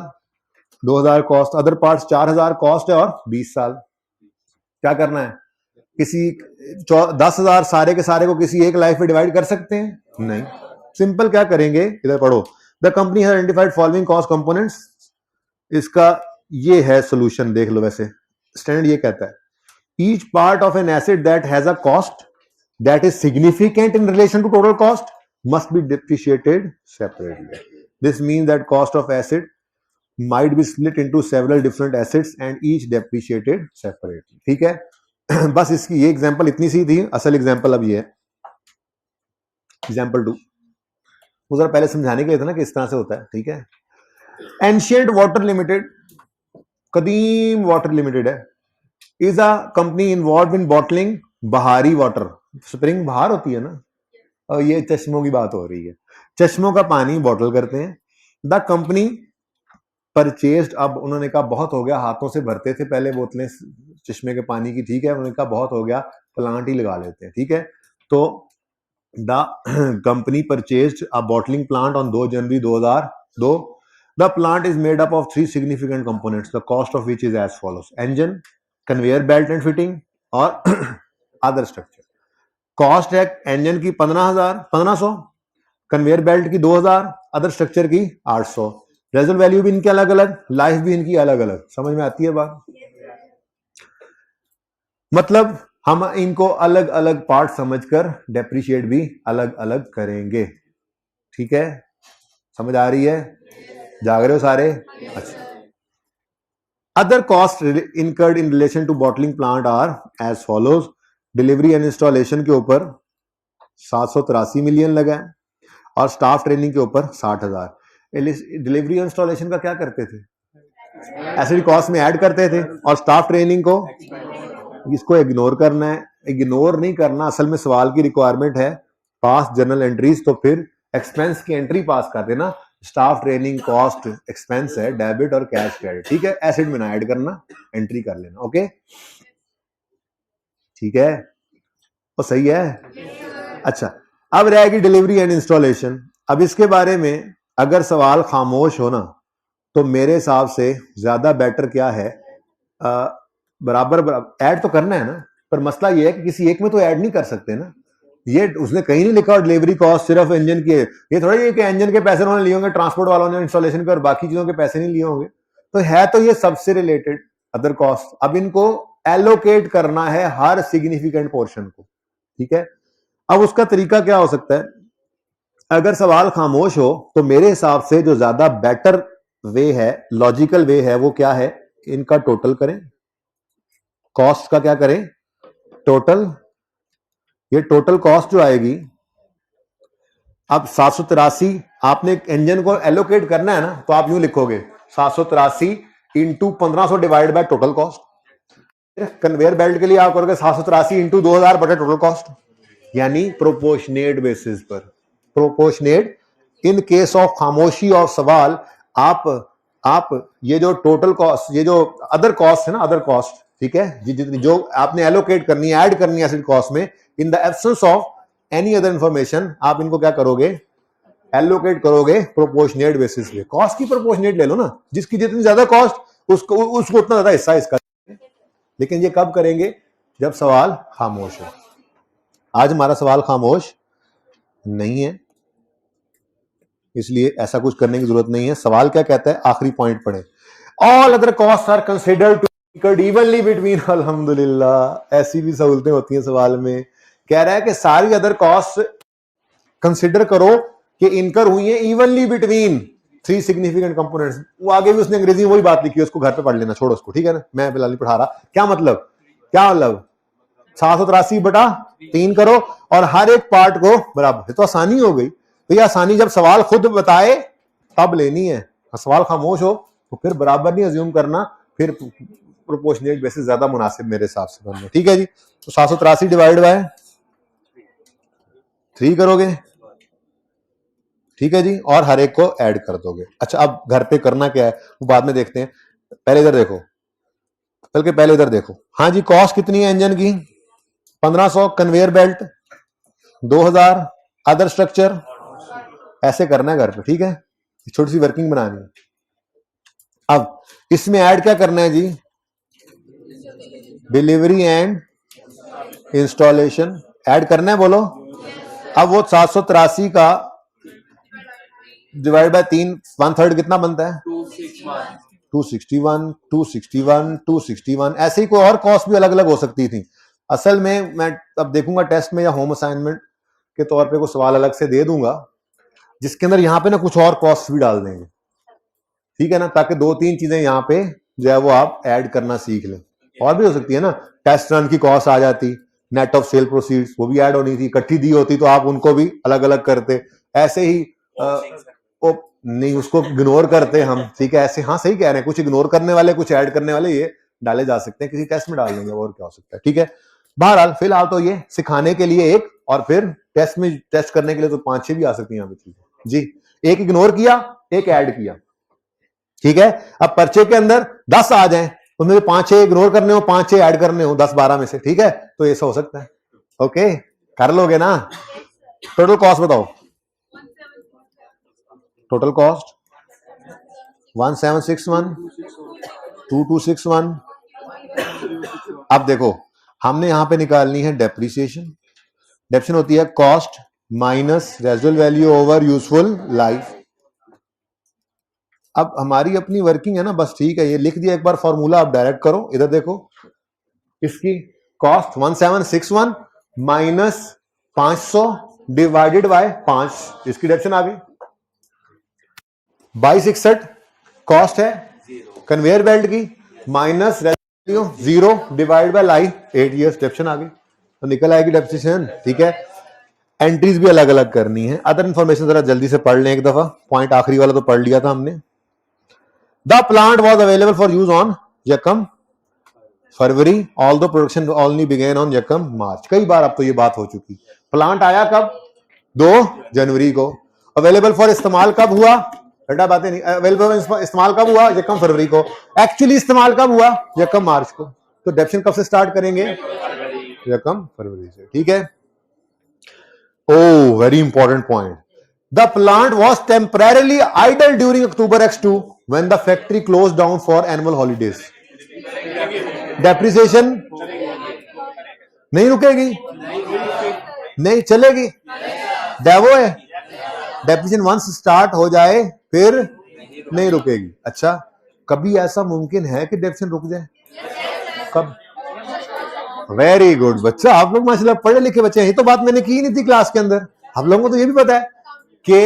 2,000 कॉस्ट। अदर पार्ट्स 4,000 कॉस्ट है और 20 साल। क्या करना है, किसी 10,000 सारे के सारे को किसी एक लाइफ में डिवाइड कर सकते हैं? नहीं। सिंपल क्या करेंगे, इधर पढ़ो। The company has identified following cost components. इसका ये है सोल्यूशन, देख लो। वैसे स्टैंडर्ड ये कहता है, each part of an asset that has a cost that is significant in relation to total cost must be depreciated separately. This means that cost of asset might be split into several different assets and each depreciated separately, ठीक है। बस इसकी ये example इतनी सी थी, असल example अब ये है, एग्जांपल 2। वो जरा पहले समझाने के लिए था ना कि इस तरह से होता है, ठीक है। एंशिएंट वाटर लिमिटेड, कदीम वाटर लिमिटेड है, is a company involve in bottling बहारी वाटर। स्प्रिंग बाहर होती है ना, और ये चश्मों की बात हो रही है, चश्मों का पानी बॉटल करते हैं। द कंपनी परचेस्ड, अब उन्होंने कहा बहुत हो गया, हाथों से भरते थे पहले बोतलें चश्मे के पानी की, ठीक है। उन्होंने कहा बहुत हो गया, प्लांट ही लगा लेते हैं, ठीक है। तो the company purchased a bottling plant on 2 January 2002। The plant is made up of 3 significant components, the cost of which is as follows. Engine, conveyor belt and fitting और अदर स्ट्रक्चर। कॉस्ट है engine की 1500, conveyor belt की 2000, other structure की 800। Resale value भी इनके अलग अलग, life भी इनकी अलग अलग। समझ में आती है बात? मतलब हम इनको अलग अलग पार्ट समझकर डेप्रिशिएट भी अलग अलग करेंगे, ठीक है। समझ आ रही है? जाग रहे हो सारे? अच्छा। Other cost incurred in relation to bottling plant are as follows. Delivery and installation के ऊपर 783 मिलियन लगा है, और स्टाफ ट्रेनिंग के ऊपर 60,000। डिलीवरी इंस्टॉलेशन का क्या करते थे, एसिड कॉस्ट में ऐड करते थे, और स्टाफ ट्रेनिंग को इसको इग्नोर करना है। इग्नोर नहीं करना, असल में सवाल की रिक्वायरमेंट है पास जर्नल एंट्रीज, तो फिर एक्सपेंस की एंट्री पास कर देना। स्टाफ ट्रेनिंग कॉस्ट एक्सपेंस है, डेबिट और कैश क्रेडिट, ठीक है। एसिड में ना ऐड करना, एंट्री कर लेना, ओके ठीक है। तो सही है। अच्छा, अब रहेगी डिलीवरी एंड इंस्टॉलेशन। अब इसके बारे में अगर सवाल खामोश हो ना, तो मेरे हिसाब से ज्यादा बेटर क्या है, बराबर ऐड तो करना है ना, पर मसला ये है कि किसी एक में तो ऐड नहीं कर सकते ना। ये उसने कहीं नहीं लिखा और डिलीवरी कॉस्ट सिर्फ इंजन की है। ये थोड़ा ये कि इंजन के पैसे उन्होंने लिए होंगे, ट्रांसपोर्ट वालों ने इंस्टॉलेशन के और बाकी चीजों के पैसे नहीं लिए होंगे। तो है तो ये सबसे रिलेटेड अदर कॉस्ट। अब इनको एलोकेट करना है हर सिग्निफिकेंट पोर्शन को, ठीक है। अब उसका तरीका क्या हो सकता है, अगर सवाल खामोश हो तो मेरे हिसाब से जो ज्यादा बेटर वे है, लॉजिकल वे है, वो क्या है, इनका टोटल करें, कॉस्ट का क्या करें, टोटल। ये टोटल कॉस्ट जो आएगी, अब 783 आपने इंजन को एलोकेट करना है ना, तो आप यूं लिखोगे 783 into 1500 divide by total cost. Conveyor belt के लिए आप करोगे 783 इंटू 2000 बटे टोटल कॉस्ट, यानी प्रोपोर्शनेट बेसिस पर, प्रोपोर्शनेट। इन केस ऑफ खामोशी और सवाल आप ये जो टोटल कॉस्ट, ये जो अदर कॉस्ट है ना, अदर कॉस्ट, ठीक है, जितनी जो आपने एलोकेट करनी है, ऐड करनी है एसिड कॉस्ट में, in the absence of any other information, आप इनको क्या करोगे, एलोकेट करोगे प्रोपोर्शनेट बेसिस पे। कॉस्ट की प्रोपोर्शनेट ले लो ना, जिसकी जितनी ज्यादा कॉस्ट उसको उतना ज्यादा हिस्सा इसका। लेकिन ये कब करेंगे, जब सवाल खामोश हो। आज हमारा सवाल खामोश नहीं है, इसलिए ऐसा कुछ करने की जरूरत नहीं है। सवाल क्या कहता है, आखिरी पॉइंट पढ़े, all other cost are considered to be evenly between. अल्हम्दुलिल्लाह, ऐसी भी सहूलतें होती हैं सवाल में। कह रहा है कि सारी अदर कॉस्ट कंसिडर करो कि इनकर हुई है evenly between three significant components. वो आगे भी उसने अंग्रेजी में वही बात लिखी है, उसको घर पे पढ़ लेना, छोड़ो उसको, ठीक है ना, मैं फिलहाल नहीं पढ़ा रहा। क्या मतलब 783 बटा 3 करो और हर एक पार्ट को बराबर। तो आसानी हो गई। तो ये आसानी जब सवाल खुद बताए तब लेनी है, सवाल खामोश हो तो फिर बराबर नहीं अज्यूम करना, फिर प्रोपोर्शनेट बेसिस ज्यादा मुनासिब मेरे हिसाब से बनना, ठीक है जी। तो 783 डिवाइड बाय 3 करोगे, ठीक है जी, और हर एक को ऐड कर दोगे। अच्छा, अब घर पे करना क्या है वो बाद में देखते हैं, पहले इधर देखो, बल्कि पहले इधर देखो। हाँ जी, कॉस्ट कितनी है इंजन की, 1500, कन्वेयर बेल्ट 2000, अदर स्ट्रक्चर, ऐसे करना है घर पे, ठीक है, छोटी सी वर्किंग बनानी है। अब इसमें ऐड क्या करना है जी, डिलीवरी एंड इंस्टॉलेशन ऐड करना है, बोलो। अब वो 783 का डिवाइड बाय 3, 1/3 कितना बनता है, 261, 261, 261। ऐसे ही कोई और कॉस्ट भी अलग अलग हो सकती थी। असल में मैं अब देखूंगा टेस्ट में या होम असाइनमेंट के तौर पे कोई सवाल अलग से दे दूंगा, जिसके अंदर यहाँ पे ना कुछ और कॉस्ट भी डाल देंगे, ठीक है ना, ताकि 2-3 चीजें यहाँ पे जो है वो आप ऐड करना सीख लें। और भी हो सकती है ना, टेस्ट रन की कॉस्ट आ जाती, नेट ऑफ सेल प्रोसीड्स वो भी ऐड होनी थी, इकट्ठी दी होती तो आप उनको भी अलग अलग करते। ऐसे ही नहीं, उसको इग्नोर करते हम, ठीक है, ऐसे। हाँ सही कह रहे हैं, कुछ इग्नोर करने वाले, कुछ ऐड करने वाले, ये डाले जा सकते हैं, किसी टेस्ट में डाल देंगे और क्या हो सकता है, ठीक है। बहरहाल फिलहाल तो ये सिखाने के लिए एक, और फिर टेस्ट में टेस्ट करने के लिए तो 5-6 भी आ सकती हैं यहाँ पे जी। एक इग्नोर किया, एक ऐड किया, ठीक है। अब पर्चे के अंदर 10 आ जाए, उनमें 5-6 इग्नोर करने हो, 5-6 ऐड करने हो, 10-12 में से, ठीक है, तो ऐसा हो सकता है। ओके, कर लोगे ना। टोटल कॉस्ट बताओ, टोटल कॉस्ट 1761, 2261। अब देखो, हमने यहां पे निकालनी है डेप्रिसिएशन। डेप्रिसिएशन होती है cost minus residual value over useful life. अब हमारी अपनी वर्किंग है ना, बस ठीक है, ये लिख दिया एक बार फॉर्मूला, आप डायरेक्ट करो। इधर देखो, इसकी कॉस्ट 1761 माइनस 500 डिवाइडेड बाय 5, इसकी डेप्रिसिएशन आ गई 2261। कॉस्ट है कन्वेयर बेल्ट की, minus 0 divide by life 8 years, depreciation आ गई, तो निकल आएगी डेप्रिसिएशन, ठीक है। एंट्रीज भी अलग अलग करनी है। अदर इंफॉर्मेशन जरा जल्दी से पढ़ लें एक दफा, पॉइंट आखिरी वाला तो पढ़ लिया था हमने। The plant was available for use on यकम February, all the production only begin on यकम मार्च। कई बार अब तो ये बात हो चुकी। प्लांट आया कब, 2 जनवरी को। अवेलेबल फॉर इस्तेमाल कब हुआ, बेटा बातें नहीं, अवेलेबल इस्तेमाल कब हुआ, यकम फरवरी को। एक्चुअली इस्तेमाल कब हुआ, यकम मार्च को। तो डेप्रिसिएशन कब से स्टार्ट करेंगे, यकम फरवरी से, ठीक है। Oh, very important point. The plant was temporarily idle during October X2 when the factory closed down for annual holidays. Depreciation नहीं रुकेगी, नहीं चलेगी, डेवो है. डेप्रिसिएशन वंस स्टार्ट हो जाए फिर नहीं रुकेगी. अच्छा, कभी ऐसा मुमकिन है कि डेप्रिसिएशन रुक जाए? कब? वेरी गुड बच्चा, आप लोग माशाल्लाह पढ़े लिखे बच्चे हैं. ये तो बात मैंने की नहीं थी क्लास के अंदर. आप लोगों को तो ये भी पता है कि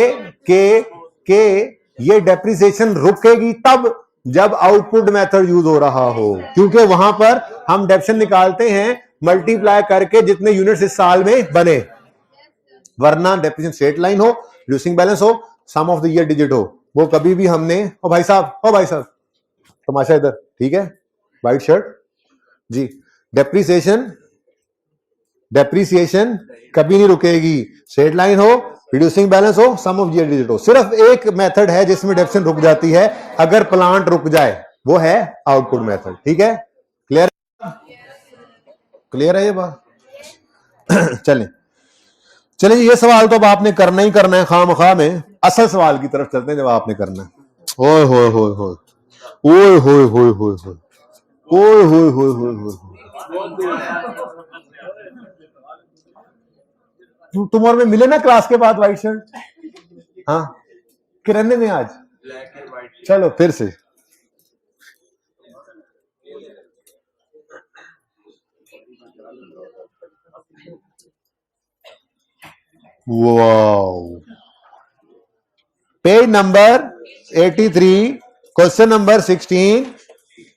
ये डेप्रिसिएशन रुकेगी तब जब आउटपुट मेथड यूज हो रहा हो, क्योंकि वहां पर हम डेप्रिसिएशन निकालते हैं मल्टीप्लाई करके जितने यूनिट्स इस साल में बने, वरना डेप्रिसिएशन स्ट्रेट लाइन हो, रिड्यूसिंग बैलेंस हो, सम ऑफ द ईयर डिजिट हो, वो कभी भी हमने. ओ भाई साहब तमाशा इधर, ठीक है, वाइट शर्ट जी. डेप्रिसिएशन कभी नहीं रुकेगी, स्ट्रेट लाइन हो, रिड्यूसिंग बैलेंस हो, सम ऑफ ईयर डिजिट हो. सिर्फ एक मेथड है जिसमें डेप्रिसिएशन रुक जाती है अगर प्लांट रुक जाए, वो है आउटपुट मेथड. ठीक है, क्लियर है ये बात? चलें ये सवाल तो अब आपने करना ही करना है खामखा में. असल सवाल की तरफ चलते हैं जब आपने करना है. ओए होए होए होए ओए होए होए होए ओए होए होए होए होए. तुम और मैं मिले ना क्लास के बाद वाइट शर्ट? हाँ, किरने में आज. चलो फिर से. Wow, page number 83, question number 16.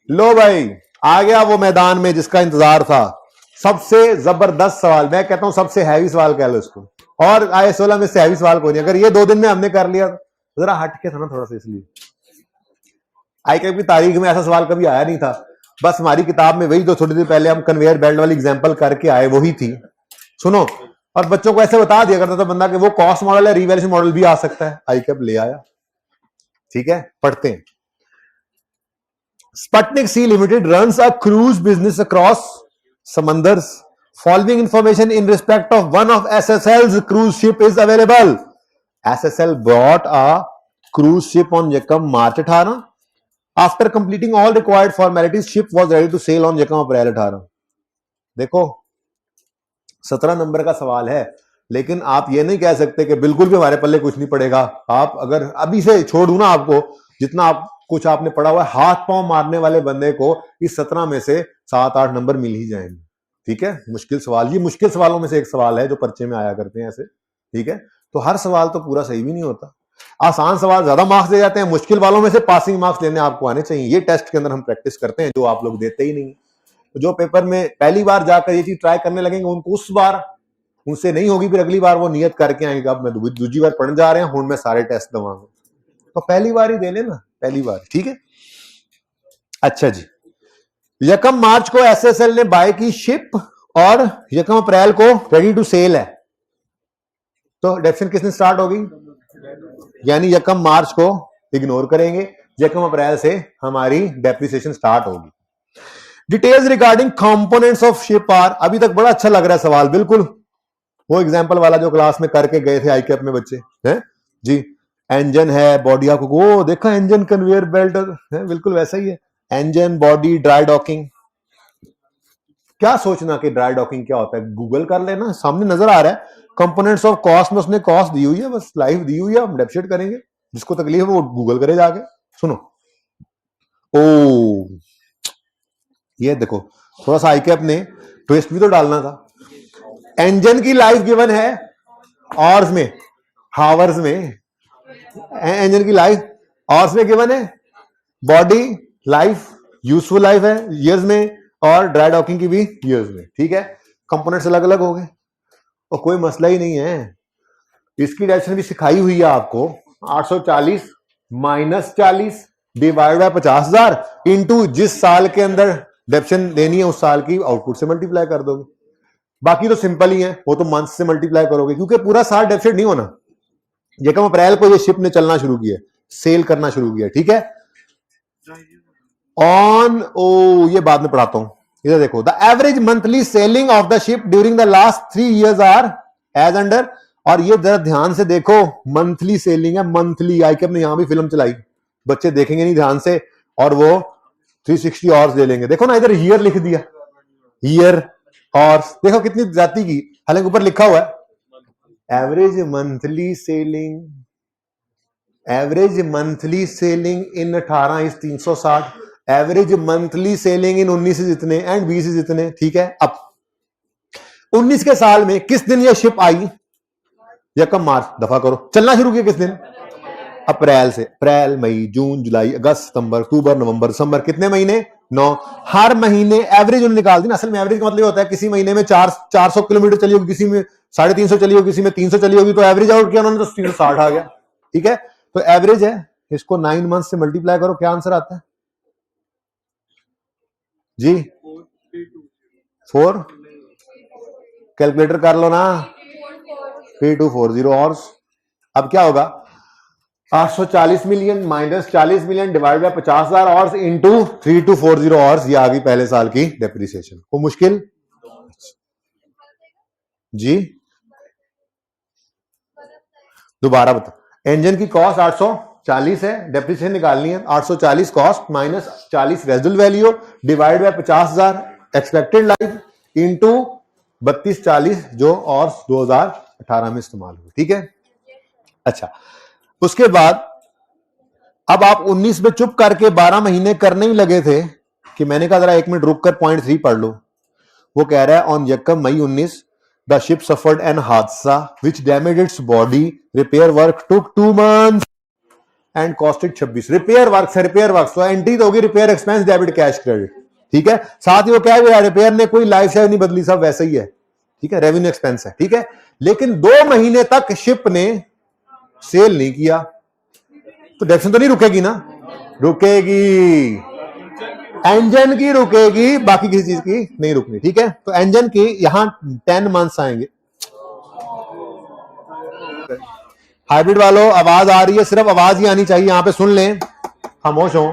लो भाई, आ गया वो मैदान में जिसका इंतजार था. सबसे जबरदस्त सवाल, मैं कहता हूं सबसे हैवी सवाल कह लो इसको, और IAS 16 में से हैवी सवाल कोई नहीं. अगर ये 2 दिन में हमने कर लिया, जरा हट के था ना थोड़ा सा, इसलिए ICAP की तारीख में ऐसा सवाल कभी आया नहीं था. बस हमारी किताब में वही जो थोड़ी देर पहले हम कन्वेयर बेल्ट वाली एग्जांपल करके आए वही थी. सुनो, और बच्चों को ऐसे बता दिया करता था बंदा कि वो कॉस्ट मॉडल है, रिवैल्यूएशन मॉडल भी आ सकता है. ICAP ले आया. ठीक है, पढ़ते हैं. Sputnik Sea Limited runs a cruise business across samandars. Following information in respect of one of SSL's cruise ship is available. SSL bought a cruise ship on Yakam March 18. After completing all required formalities, ship was ready to sail on Yakam April 18. देखो 17 number का सवाल है, लेकिन आप ये नहीं कह सकते कि बिल्कुल भी हमारे पल्ले कुछ नहीं पड़ेगा. आप अगर अभी से छोड़ दूं ना आपको, जितना आप कुछ आपने पढ़ा हुआ है, हाथ पांव मारने वाले बंदे को इस 17 में से 7-8 नंबर मिल ही जाएंगे. ठीक है, मुश्किल सवाल, ये मुश्किल सवालों में से एक सवाल है जो पर्चे में आया करते हैं ऐसे. ठीक है, तो हर सवाल तो पूरा सही भी नहीं होता. आसान सवाल ज्यादा मार्क्स दे जाते हैं, मुश्किल वालों में से पासिंग मार्क्स लेने आपको आने चाहिए. ये टेस्ट के अंदर हम प्रैक्टिस करते हैं, जो आप लोग देते ही नहीं. जो पेपर में पहली बार जाकर ये चीज ट्राई करने लगेंगे, उनको उस बार उनसे नहीं होगी, फिर अगली बार वो नियत करके आएंगे, अब मैं दूसरी बार पढ़ने जा रहे हैं, हूं मैं सारे टेस्ट दवाऊंगा. तो पहली बार ही दे लेना, पहली बार. ठीक है, अच्छा जी. यकम मार्च को SSL ने बाय की शिप और यकम अप्रैल को रेडी टू सेल है. तो डेप्रिसिएशन किसने स्टार्ट होगी? यानी यकम मार्च को इग्नोर करेंगे, यकम अप्रैल से हमारी डेप्रिसिएशन स्टार्ट होगी. Details regarding components of ship are. अभी तक बड़ा अच्छा लग रहा है सवाल, बिल्कुल वो एग्जांपल वाला जो क्लास में करके गए थे ICAP में बच्चे हैं जी. इंजन है, बॉडी, आपको वो देखा इंजन, कन्वेयर बेल्ट है, बिल्कुल वैसा ही है. Engine, body, dry docking. क्या सोचना कि ड्राई डॉकिंग क्या होता है, गूगल कर लेना, सामने नजर आ रहा है. कंपोनेंट्स ऑफ कॉस्ट में उसने कॉस्ट दी हुई है, बस लाइव दी हुई है, हम डेप्रिसिएट करेंगे. जिसको तकलीफ है वो गूगल करे जाके. सुनो, ओ ये देखो, थोड़ा सा ICAP ने ट्विस्ट भी तो डालना था. इंजन की लाइफ गिवन है आवर्स में, हावर्स में. इंजन की लाइफ आवर्स में गिवन है. बॉडी लाइफ, यूजफुल लाइफ है ईयर्स में, और ड्राई डॉकिंग की भी ईयर्स में. ठीक है, कंपोनेंट्स अलग अलग हो गए और कोई मसला ही नहीं है. इसकी डेफिनेशन भी सिखाई हुई है आपको. 840 माइनस 40 डिवाइड बाय 50,000 इंटू जिस साल के अंदर डेफिनेशन देनी है उस साल की आउटपुट से मल्टीप्लाई कर दोगे. बाकी तो सिंपल ही है, वो तो मंथ से मल्टीप्लाई करोगे, क्योंकि पूरा साल डेफिसिट नहीं होना. यकम अप्रैल को ये शिप ने चलना शुरू किया, सेल करना शुरू किया. ठीक है, ऑन, ओ ये बाद में पढ़ाता हूं. इधर देखो, the average monthly selling of the ship during the last 3 years are as under. और ये जरा ध्यान से देखो, मंथली सेलिंग है, मंथली। आई के अपने यहां भी फिल्म चलाई, बच्चे देखेंगे नहीं ध्यान से और वो 360 आवर्स ले लेंगे। देखो ना इधर ईयर लिख दिया, ईयर आवर्स, देखो कितनी जाती की, हालांकि ऊपर लिखा हुआ है average monthly selling, average monthly selling in 18 is 360, average monthly selling in 19 is इतने एंड 20 इज इतने। ठीक है, अब 19 के साल में किस दिन ये शिप आई? या कब? मार्च, दफा करो, चलना शुरू किया किस दिन? अप्रैल से। अप्रैल, मई, जून, जुलाई, अगस्त, सितंबर, अक्टूबर, नवंबर, दिसंबर, कितने महीने? 9। हर महीने एवरेज उन्होंने निकाल दी ना। असल में एवरेज का मतलब होता है किसी महीने में 400 किलोमीटर चली होगी, किसी में 350 चली होगी, किसी में 300 चली होगी, तो एवरेज आउट किया उन्होंने तो 360 आ गया। ठीक है, तो एवरेज है, इसको 9 मंथ से मल्टीप्लाई करो, क्या आंसर आता है जी? 4, कैलकुलेटर कर लो ना, 3240 और अब क्या होगा? 840 million minus 40 million divide by 50,000 और इंटू 3240 और ये आ गई पहले साल की डेप्रिसिएशन। वो मुश्किल जी? दोबारा बता, इंजन की कॉस्ट 840 है, डेप्रिसिएशन निकालनी है, 840 cost minus 40 residual value divide by 50,000 expected life into 3240 जो और 2018 में इस्तेमाल हुई। ठीक है, अच्छा, उसके बाद अब आप 19 में चुप करके 12 महीने करने ही लगे थे कि मैंने कहा जरा 1 मिनट रुक कर पॉइंट 3 पढ़ लो। वो कह रहा है ऑन यकम May 19 the ship suffered an हादसा which damage its body, repair work took 2 months and costed 26। Repair work से, रिपेयर वर्क तो एंट्री तो होगी repair expense debit cash credit. ठीक है, साथ ही वो क्या है, रिपेयर ने कोई लाइफ स्टाइल नहीं बदली, सब वैसे ही है। ठीक है, रेवेन्यू एक्सपेंस है। ठीक है, लेकिन 2 महीने तक शिप ने सेल नहीं किया तो डेप्रिसिएशन तो नहीं रुकेगी ना? रुकेगी, इंजन की रुकेगी, बाकी किसी चीज की नहीं रुकनी। ठीक है, तो इंजन की यहां 10 मंथ्स आएंगे। हाइब्रिड वालों आवाज आ रही है, सिर्फ आवाज ही आनी चाहिए, यहां पे सुन लें, खामोश हो।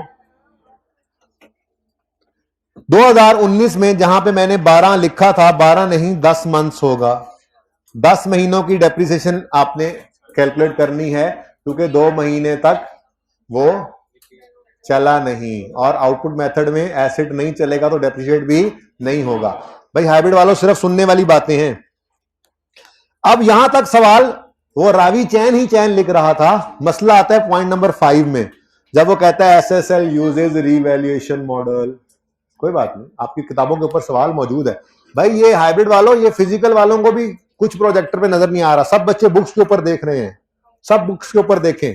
2019 में जहां पे मैंने 12 लिखा था, 12 नहीं 10 मंथ्स होगा। 10 महीनों की डेप्रिसिएशन आपने कैलकुलेट करनी है क्योंकि 2 महीने तक वो चला नहीं, और आउटपुट मेथड में एसेट नहीं चलेगा तो डेप्रिशिएट भी नहीं होगा। भाई हाइब्रिड वालों सिर्फ सुनने वाली बातें हैं। अब यहां तक सवाल, वो रावी चैन ही चैन लिख रहा था, मसला आता है पॉइंट नंबर 5 में, जब वो कहता है एसएसएल यूजेज रीवैल्यूएशन मॉडल। कोई बात नहीं, आपकी किताबों के ऊपर सवाल मौजूद है। भाई ये हाइब्रिड वालों, ये फिजिकल वालों को भी कुछ प्रोजेक्टर पे नजर नहीं आ रहा, सब बच्चे बुक्स के ऊपर देख रहे हैं, सब बुक्स के ऊपर देखें।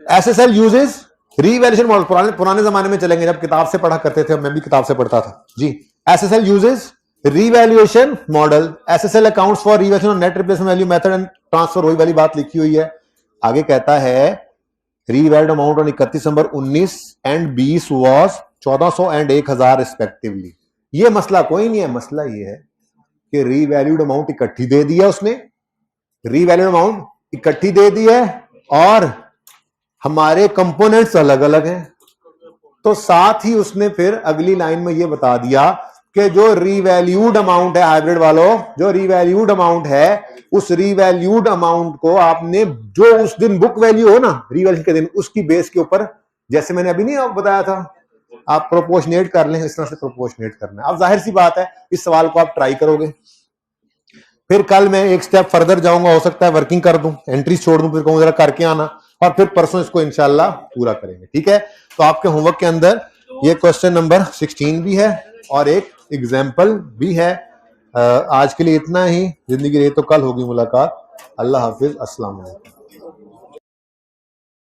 एसएसएल यूजेस रीवैल्यूएशन मॉडल, पुराने जमाने में चलेंगे जब किताब से पढ़ा करते थे, मैं भी किताब से पढ़ता था जी। SSL uses revaluation model, SSL accounts for revaluation net replacement value method and transfer, वही वाली बात लिखी हुई है। आगे कहता है revalued amount on 31 December 19 and 20 was 1400 and 1000 respectively. ये मसला कोई नहीं है, मसला ये है कि रीवैल्यूड अमाउंट इकट्ठी दे दी है उसने, रीवैल्यूड अमाउंट इकट्ठी दे दी है और हमारे कंपोनेंट्स अलग अलग हैं, तो साथ ही उसने फिर अगली लाइन में यह बता दिया कि जो रीवैल्यूड अमाउंट है हाइब्रिड वालों, जो रीवैल्यूड अमाउंट है, उस रीवैल्यूड अमाउंट को आपने जो उस दिन बुक वैल्यू हो ना रीवैल्यू के दिन, उसकी बेस के ऊपर, जैसे मैंने अभी नहीं बताया था, आप प्रोपोर्शनेट कर लें, इस तरह से प्रोपोर्शनेट करना है। अब जाहिर सी बात है इस सवाल को आप ट्राई करोगे, फिर कल मैं एक स्टेप फर्दर जाऊंगा, हो सकता है वर्किंग कर दूं, एंट्रीज छोड़ दूं, फिर कहूं जरा करके आना, और फिर परसों इसको इंशाल्लाह पूरा करेंगे। ठीक है, तो आपके होमवर्क के अंदर ये क्वेश्चन नंबर 16 भी है और एक एग्जाम्पल भी है। आज के लिए इतना ही, जिंदगी रही तो कल होगी मुलाकात। अल्लाह हाफिज, अस्सलाम वालेकुम।